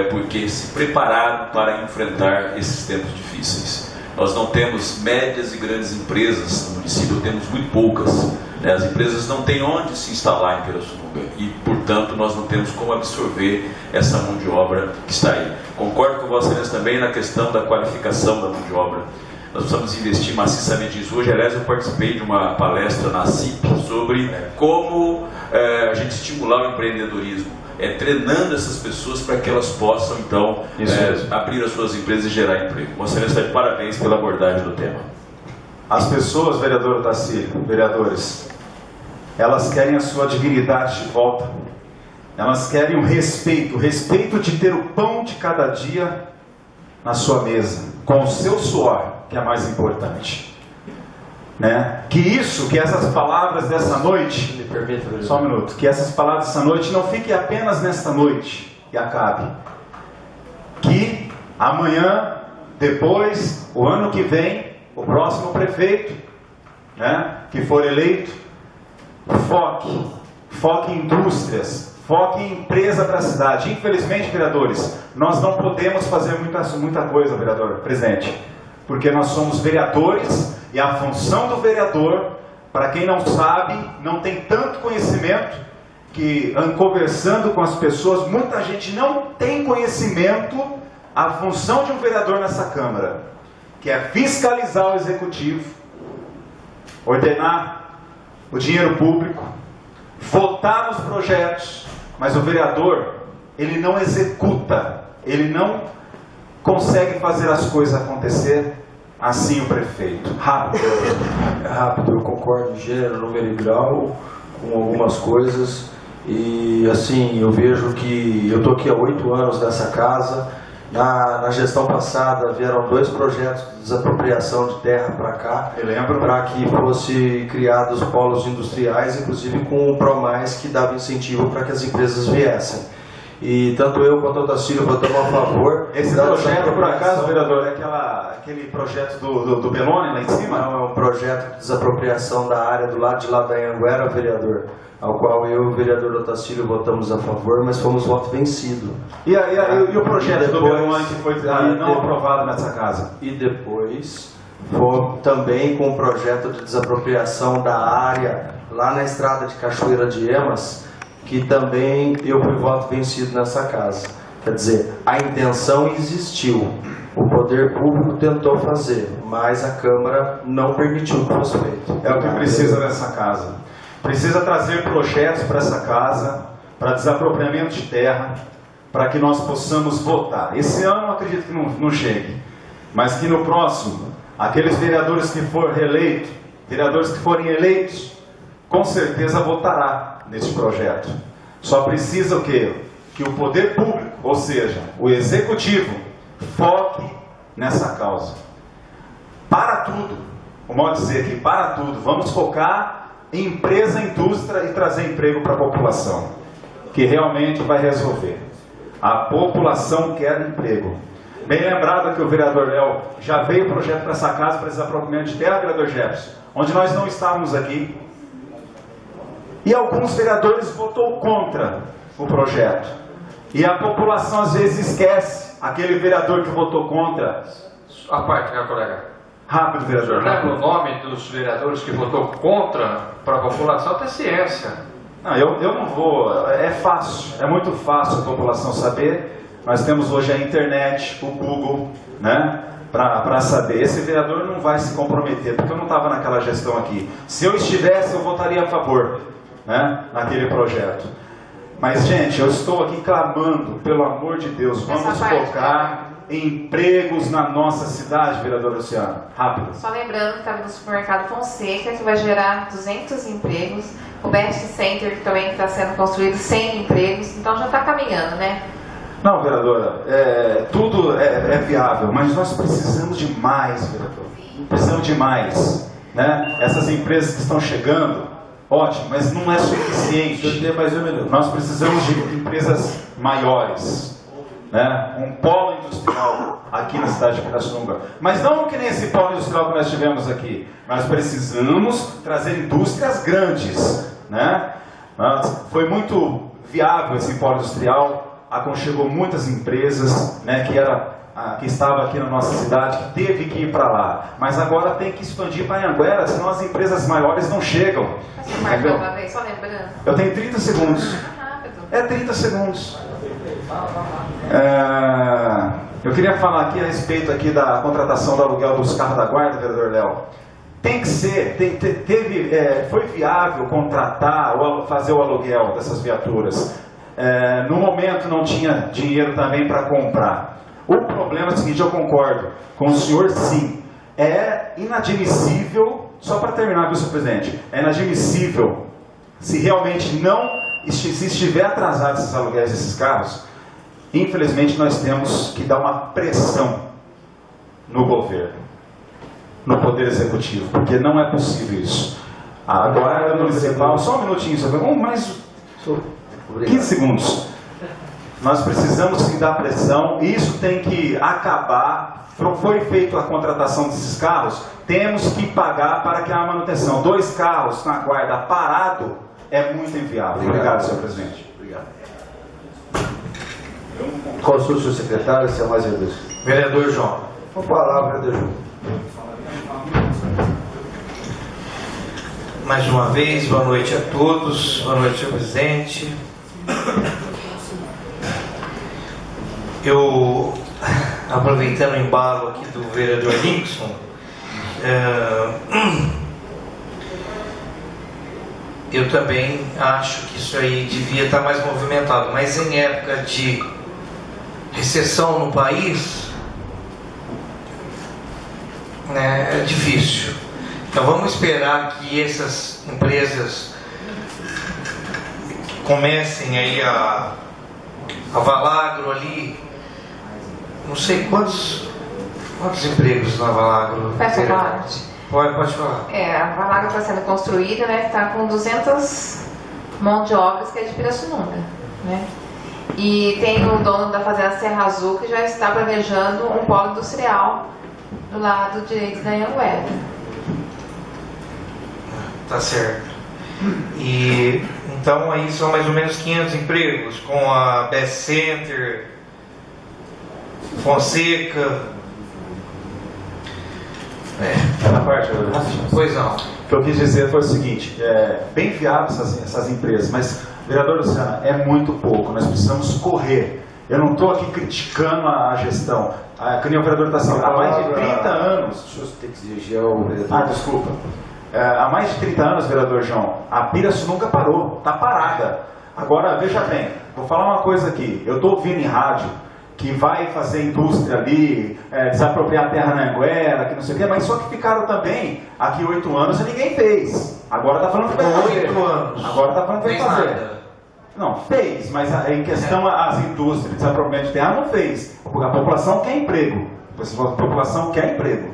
porque se prepararam para enfrentar esses tempos difíceis. Nós não temos médias e grandes empresas no município, temos muito poucas. As empresas não têm onde se instalar em Pirassununga e, portanto, nós não temos como absorver essa mão de obra que está aí. Concordo com Vossa Excelência também na questão da qualificação da mão de obra. Nós precisamos investir maciçamente nisso. Hoje, aliás, eu participei de uma palestra na CIP sobre como a gente estimular o empreendedorismo, treinando essas pessoas para que elas possam, então, abrir as suas empresas e gerar emprego. Vossa Excelência está de parabéns pela abordagem do tema. As pessoas, vereador Otacílio, vereadores, elas querem a sua dignidade de volta. Elas querem o respeito de ter o pão de cada dia na sua mesa, com o seu suor, que é mais importante. Né? Que essas palavras dessa noite, me permita, só um minuto, que essas palavras dessa noite não fiquem apenas nesta noite e acabe. Que amanhã, depois, o ano que vem, o próximo prefeito, né, que for eleito, foque em indústrias, foque em empresa para a cidade. Infelizmente, vereadores, nós não podemos fazer muita coisa, vereador presidente, porque nós somos vereadores e a função do vereador, para quem não sabe, não tem tanto conhecimento, que conversando com as pessoas, muita gente não tem conhecimento a função de um vereador nessa Câmara, que é fiscalizar o executivo, ordenar o dinheiro público, votar nos projetos, mas o vereador, ele não executa, ele não consegue fazer as coisas acontecer, assim o prefeito. Rápido, eu concordo em gênero, número e grau com algumas coisas, e assim, eu vejo que eu estou aqui há 8 anos nessa casa. Na gestão passada vieram 2 projetos de desapropriação de terra para cá, para que fossem criados polos industriais, inclusive com o PROMAIS, que dava incentivo para que as empresas viessem. E tanto eu quanto o Otacílio votamos a favor. Esse projeto, por acaso, vereador, é aquele projeto do Benoni lá em cima? Não, é um projeto de desapropriação da área do lado de lá da Anhanguera, vereador, ao qual eu e o vereador Otacílio votamos a favor, mas fomos voto vencido. E o projeto do Benoni que foi não aprovado nessa casa? E depois, também com o projeto de desapropriação da área lá na estrada de Cachoeira de Emas, que também eu fui voto vencido nessa casa. Quer dizer, a intenção existiu, o poder público tentou fazer, mas a Câmara não permitiu que fosse feito. É o que precisa nessa casa. Precisa trazer projetos para essa casa, para desapropriamento de terra, para que nós possamos votar. Esse ano eu acredito que não chegue, mas que no próximo, aqueles vereadores que forem eleitos, com certeza votará nesse projeto. Só precisa o quê? Que o poder público, ou seja, o executivo, foque nessa causa. Para tudo, o modo de dizer aqui, para tudo, vamos focar em empresa, indústria e trazer emprego para a população, que realmente vai resolver. A população quer emprego. Bem lembrado que o vereador Léo já veio o projeto para essa casa para desapropriamento de terra, vereador Jefferson, onde nós não estávamos aqui. E alguns vereadores votou contra o projeto. E a população às vezes esquece aquele vereador que votou contra. A parte, né, colega? Rápido, vereador. Lembra o nome dos vereadores que votou contra para a população ter ciência. Não, eu não vou. É fácil, é muito fácil a população saber. Nós temos hoje a internet, o Google, né? Para saber. Esse vereador não vai se comprometer, porque eu não estava naquela gestão aqui. Se eu estivesse, eu votaria a favor, né? Naquele projeto. Mas, gente, eu estou aqui clamando, pelo amor de Deus, vamos focar em empregos na nossa cidade, vereador Luciano. Rápido. Só lembrando que estava no supermercado Fonseca, que vai gerar 200 empregos. O Best Center, que também está sendo construído, 100 empregos. Então já está caminhando, né? Não, vereadora, tudo é viável, mas nós precisamos de mais, vereador. Precisamos de mais, né? Essas empresas que estão chegando, ótimo, mas não é suficiente. Mais um minuto. Nós precisamos de empresas maiores, né? Um polo industrial aqui na cidade de Pirassununga. Mas não que nem esse polo industrial que nós tivemos aqui. Nós precisamos trazer indústrias grandes, né? Foi muito viável esse polo industrial, aconchegou muitas empresas, né, que estava aqui na nossa cidade, que teve que ir para lá. Mas agora tem que expandir para Anhanguera, senão as empresas maiores não chegam. Você marcou uma vez, só lembrando. Eu tenho 30 segundos. Rápido. É 30 segundos. Eu queria falar aqui a respeito aqui da contratação do aluguel dos carros da guarda, vereador Léo. Tem que ser, foi viável contratar ou fazer o aluguel dessas viaturas. No momento não tinha dinheiro também para comprar. O problema é o seguinte, eu concordo com o senhor, sim. É inadmissível, só para terminar, viu, senhor presidente, é inadmissível, se realmente se estiver atrasado esses aluguéis desses carros, infelizmente nós temos que dar uma pressão no governo, no Poder Executivo, porque não é possível isso. A Guarda Municipal, só um minutinho, mais 15 segundos. Nós precisamos sim dar pressão, e isso tem que acabar. Foi feita a contratação desses carros, temos que pagar para que a manutenção. 2 carros na guarda parado é muito inviável. Obrigado, senhor presidente. Obrigado. Consulte o secretário, se é mais vereador. Vereador João. Com a palavra, vereador João. Mais uma vez, boa noite a todos, boa noite, senhor presidente. Eu, aproveitando o embalo aqui do vereador Nixon, eu também acho que isso aí devia estar mais movimentado, mas em época de recessão no país, né, é difícil. Então vamos esperar que essas empresas comecem aí a Valagro ali, não sei quantos empregos na Valagro. Peço falar. Pode falar. A Valagro está sendo construída, né? Está com 200 mãos de obras que é de Pirassununga, né? E tem o dono da fazenda Serra Azul que já está planejando um polo industrial do lado direito da Anhanguera. Tá certo. E então aí são mais ou menos 500 empregos com a Best Center, Fonseca. Na parte, Pois não. o que eu quis dizer foi o seguinte, bem viável essas empresas, mas, vereador Luciana, é muito pouco, nós precisamos correr. Eu não estou aqui criticando a gestão, que nem o vereador está assim, há mais de 30 anos... O senhor tem que se dirigir ao vereador. Desculpa. Há mais de 30 anos, vereador João, a Pirassununga parou, está parada. Agora, veja bem, vou falar uma coisa aqui, eu estou ouvindo em rádio que vai fazer indústria ali, desapropriar a terra na Anhanguera, que não sei o quê, mas só que ficaram também aqui 8 anos e ninguém fez. Agora está falando que vai fazer. 8 anos. Agora está falando que vai Fez fazer. nada. Não, fez, mas em questão às indústrias, desapropriamento de terra, não fez. A população quer emprego. A população quer emprego.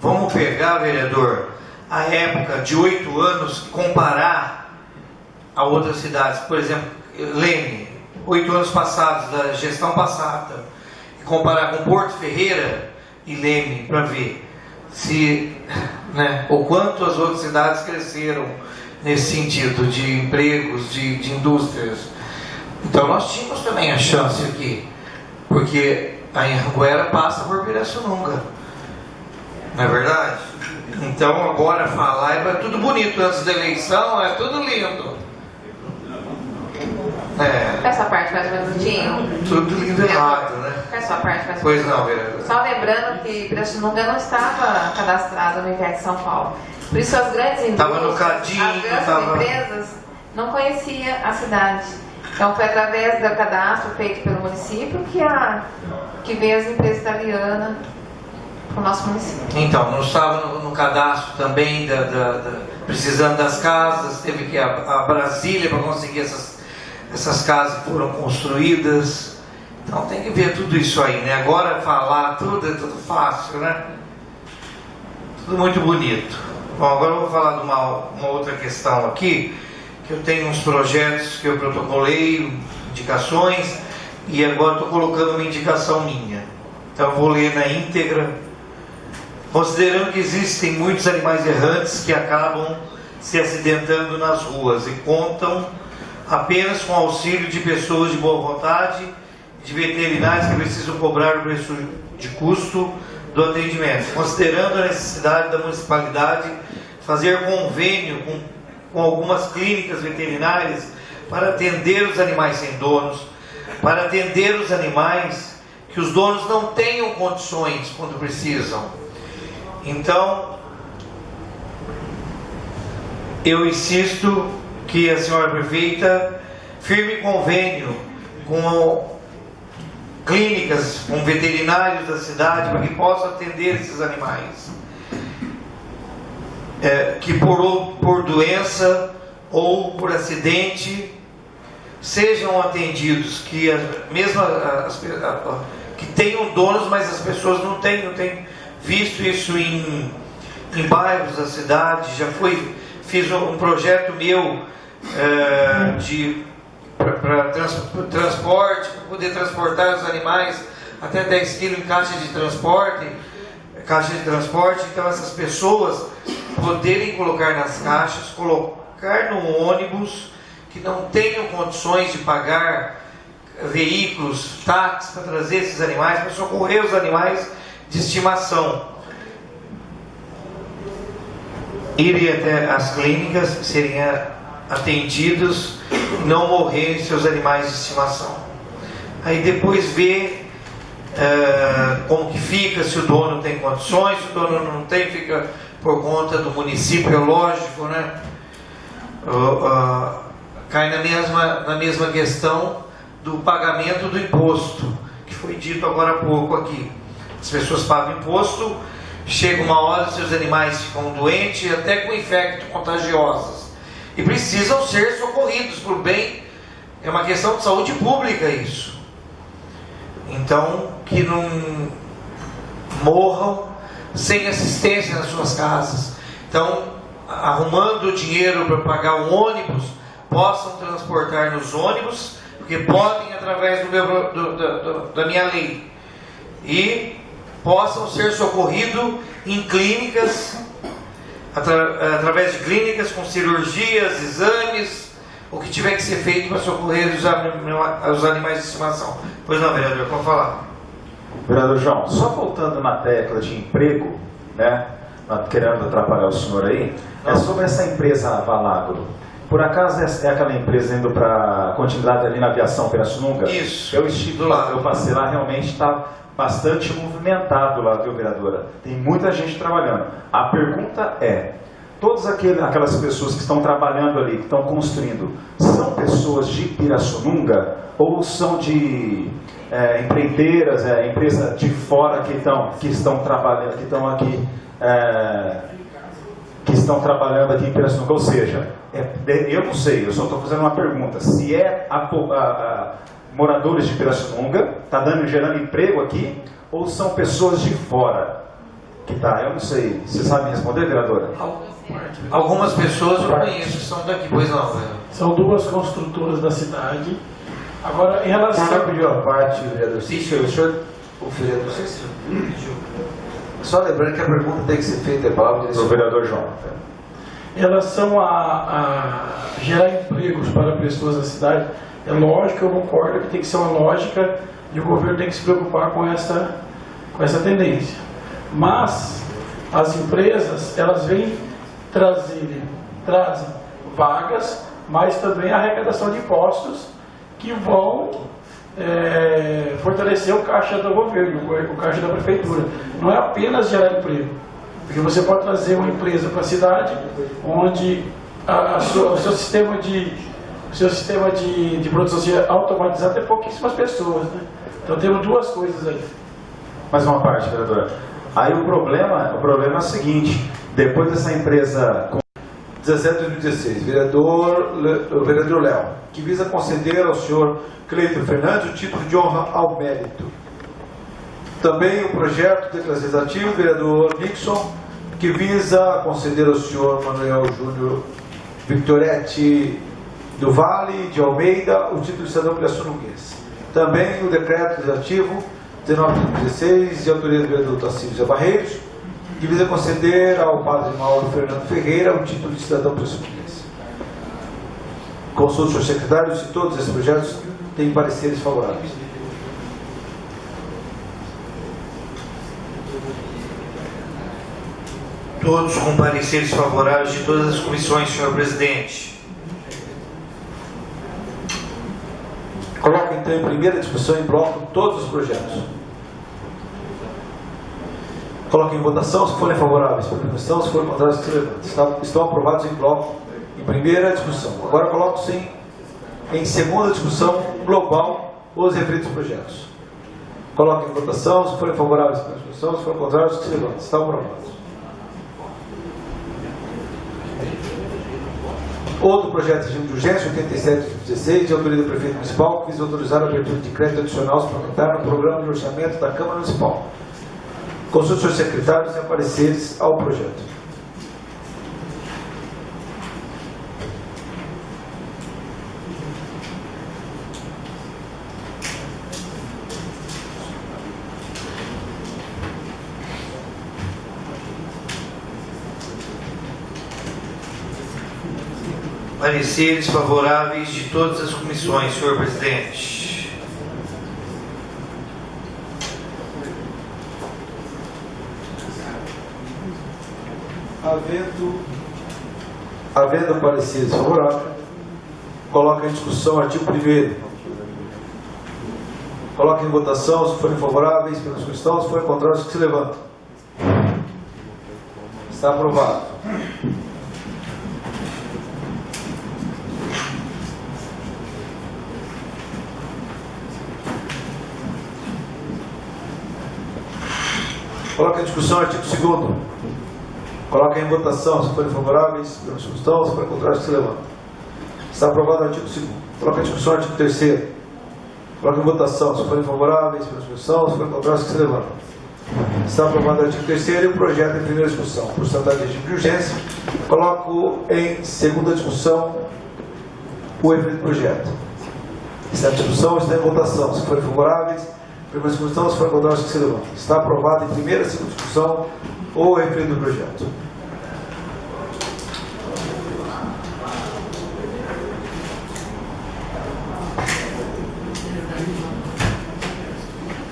Vamos pegar, vereador, a época de 8 anos, comparar a outras cidades. Por exemplo, Leme, 8 anos passados, da gestão passada, e comparar com Porto Ferreira e Leme, para ver se, né, o quanto as outras cidades cresceram nesse sentido de empregos, de indústrias. Então nós tínhamos também a chance aqui, porque a Anhanguera passa por Pirassununga, não é verdade? Então agora falar é tudo bonito antes da eleição, é tudo lindo. Essa parte mais um minutinho. Tudo lindo errado, né? Essa parte mais um Pois minutinho. não, vereador. Só lembrando que Pirassununga não estava cadastrado no INVEC São Paulo. Por isso as grandes Tava indústrias, no cadinho, as grandes tava... empresas não conheciam a cidade. Então foi através do cadastro feito pelo município que veio as empresas italianas para o nosso município. Então, não estava no cadastro também, precisando das casas, teve que ir a Brasília para conseguir essas casas que foram construídas. Então tem que ver tudo isso aí, né? Agora falar tudo é tudo fácil, né? Tudo muito bonito. Bom, agora eu vou falar de uma outra questão aqui, que eu tenho uns projetos que eu protocolei, indicações, e agora estou colocando uma indicação minha. Então eu vou ler na íntegra. Considerando que existem muitos animais errantes que acabam se acidentando nas ruas e contam apenas com o auxílio de pessoas de boa vontade, de veterinários que precisam cobrar o preço de custo do atendimento. Considerando a necessidade da municipalidade fazer convênio com algumas clínicas veterinárias para atender os animais sem donos, para atender os animais que os donos não tenham condições quando precisam. Então, eu insisto que a senhora prefeita firme convênio com clínicas, com veterinários da cidade, para que possam atender esses animais. Que por doença ou por acidente sejam atendidos, que que tenham donos, mas as pessoas não têm. Eu tenho visto isso em bairros da cidade. Fiz um projeto meu para transporte, para poder transportar os animais até 10 quilos em caixa de transporte. Então essas pessoas poderem colocar nas caixas, colocar no ônibus, que não tenham condições de pagar veículos, táxis para trazer esses animais, para socorrer os animais de estimação. Irem até as clínicas, serem atendidos, não morrerem seus animais de estimação. Aí depois ver como que fica, se o dono tem condições, se o dono não tem, fica por conta do município, é lógico, né? Cai na mesma questão do pagamento do imposto, que foi dito agora há pouco aqui. As pessoas pagam imposto, chega uma hora, seus animais ficam doentes, até com infectos contagiosos, e precisam ser socorridos por bem. É uma questão de saúde pública isso. Então, que não morram sem assistência nas suas casas. Então, arrumando dinheiro para pagar um ônibus, possam transportar nos ônibus, porque podem através da minha lei, e possam ser socorridos em clínicas, através de clínicas com cirurgias, exames, o que tiver que ser feito para socorrer os animais de estimação. Pois não, vereador, pode falar. Vereador João, só voltando na tecla de emprego, né, querendo atrapalhar o senhor aí, é sobre essa empresa Valagro. Por acaso é aquela empresa indo para continuidade ali na aviação Pirassununga? Isso. Eu estive lá, eu passei lá, realmente está bastante movimentado lá, viu, vereadora? Tem muita gente trabalhando. A pergunta é, todas aquelas pessoas que estão trabalhando ali, que estão construindo, são pessoas de Pirassununga ou são de empreiteiras, empresas de fora que estão trabalhando, que estão trabalhando aqui em Pirassununga? Ou seja, eu não sei, eu só estou fazendo uma pergunta, se moradores de Pirassununga, está gerando emprego aqui, ou são pessoas de fora? Eu não sei, você sabe responder, vereadora? Algumas pessoas eu conheço que são daqui, pois não, velho. São duas construtoras da cidade. Agora, em relação... Só pediu a parte, vereador Cícero, o vereador Cícero. Só lembrando que a pergunta tem que ser feita, do vereador João. Em relação a gerar empregos para pessoas da cidade, é lógico, eu concordo que tem que ser uma lógica e o governo tem que se preocupar com essa tendência. Mas as empresas, elas trazem vagas, mas também a arrecadação de impostos que vão fortalecer o caixa do governo, o caixa da prefeitura. Não é apenas gerar emprego, porque você pode trazer uma empresa para a cidade onde o seu sistema de produção seja automatizado, tem pouquíssimas pessoas, né? Então temos duas coisas aí. Mais uma parte, vereadora. Aí o problema é o seguinte, depois dessa empresa 17/2016, o vereador Léo, que visa conceder ao senhor Cleiton Fernandes o título de honra ao mérito. Também o projeto legislativo, vereador Nixon, que visa conceder ao senhor Manuel Júnior Victoretti do Vale de Almeida o título de cidadão pirassununguense. Também o decreto legislativo 19/2016, de autoria do vereador Tarcísio Zé Barreiros, que visa conceder ao padre Mauro Fernando Ferreira o título de cidadão pirassununguense. Consulte o senhor secretário se todos esses projetos têm pareceres favoráveis. Todos com pareceres favoráveis de todas as comissões, senhor presidente. Coloco então em primeira discussão em bloco todos os projetos. Coloco em votação se forem favoráveis pela comissão, se forem contrários, se levantem. Estão aprovados em bloco em primeira discussão. Agora coloco-se em segunda discussão global os referidos projetos. Coloco em votação se forem favoráveis pela discussão, se forem contrários, se levantem. Estão aprovados. Outro projeto de regime de urgência, 87/16, de autoria do prefeito municipal, que visa autorizar a abertura de crédito adicional suplementar no programa de orçamento da Câmara Municipal. Consulte os seus secretários e pareceres ao projeto. Pareceres favoráveis de todas as comissões, senhor presidente. Havendo pareceres favoráveis, coloca em discussão o artigo 1º. Coloca em votação se forem favoráveis pela discussão, se forem contrários, que se levantem. Está aprovado. Coloca em discussão o artigo 2º. Coloca em votação se forem favoráveis pela discussão, se forem contrários, que se levantem. Está aprovado o artigo 2º. Coloca em discussão o artigo 3º. Coloca em votação se forem favoráveis pela discussão, se forem contrários, que se levantem. Está aprovado o artigo 3º e o projeto em primeira discussão. Por se tratar de regime de urgência, coloco em segunda discussão o referido projeto. Esta discussão está em votação. Se forem favoráveis, primeira discussão, se forem contrários, que se levantem. Está aprovado em primeira e segunda discussão o referido projeto.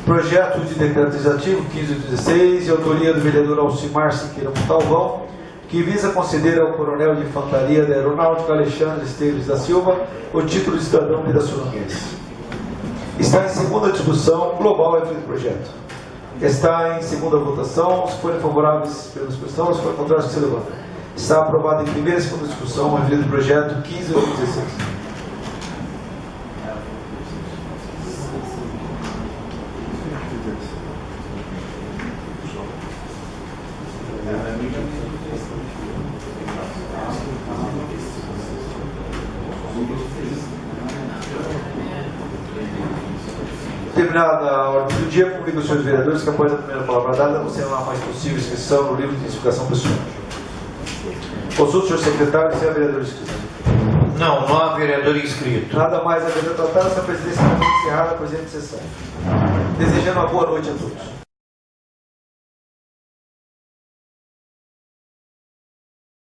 Projeto de decreto legislativo 15/16, de autoria do vereador Alcimar Siqueira Montalvão, que visa conceder ao coronel de infantaria da Aeronáutica Alexandre Esteves da Silva o título de cidadão pirassununguense. Está em segunda discussão global referido projeto. Está em segunda votação, se forem favoráveis pela discussão, se forem contrários, que se levantem. Está aprovado em primeira e segunda discussão o referido projeto 15/16. Terminada a ordem do dia, comunico aos senhores vereadores que após a primeira palavra dada, não será mais possível inscrição no livro de identificação pessoal. Consulte o senhor secretário se há vereador inscrito. Não há vereador inscrito. Nada mais a ver tratar, essa presidência está encerrada, a presente sessão. Desejando uma boa noite a todos.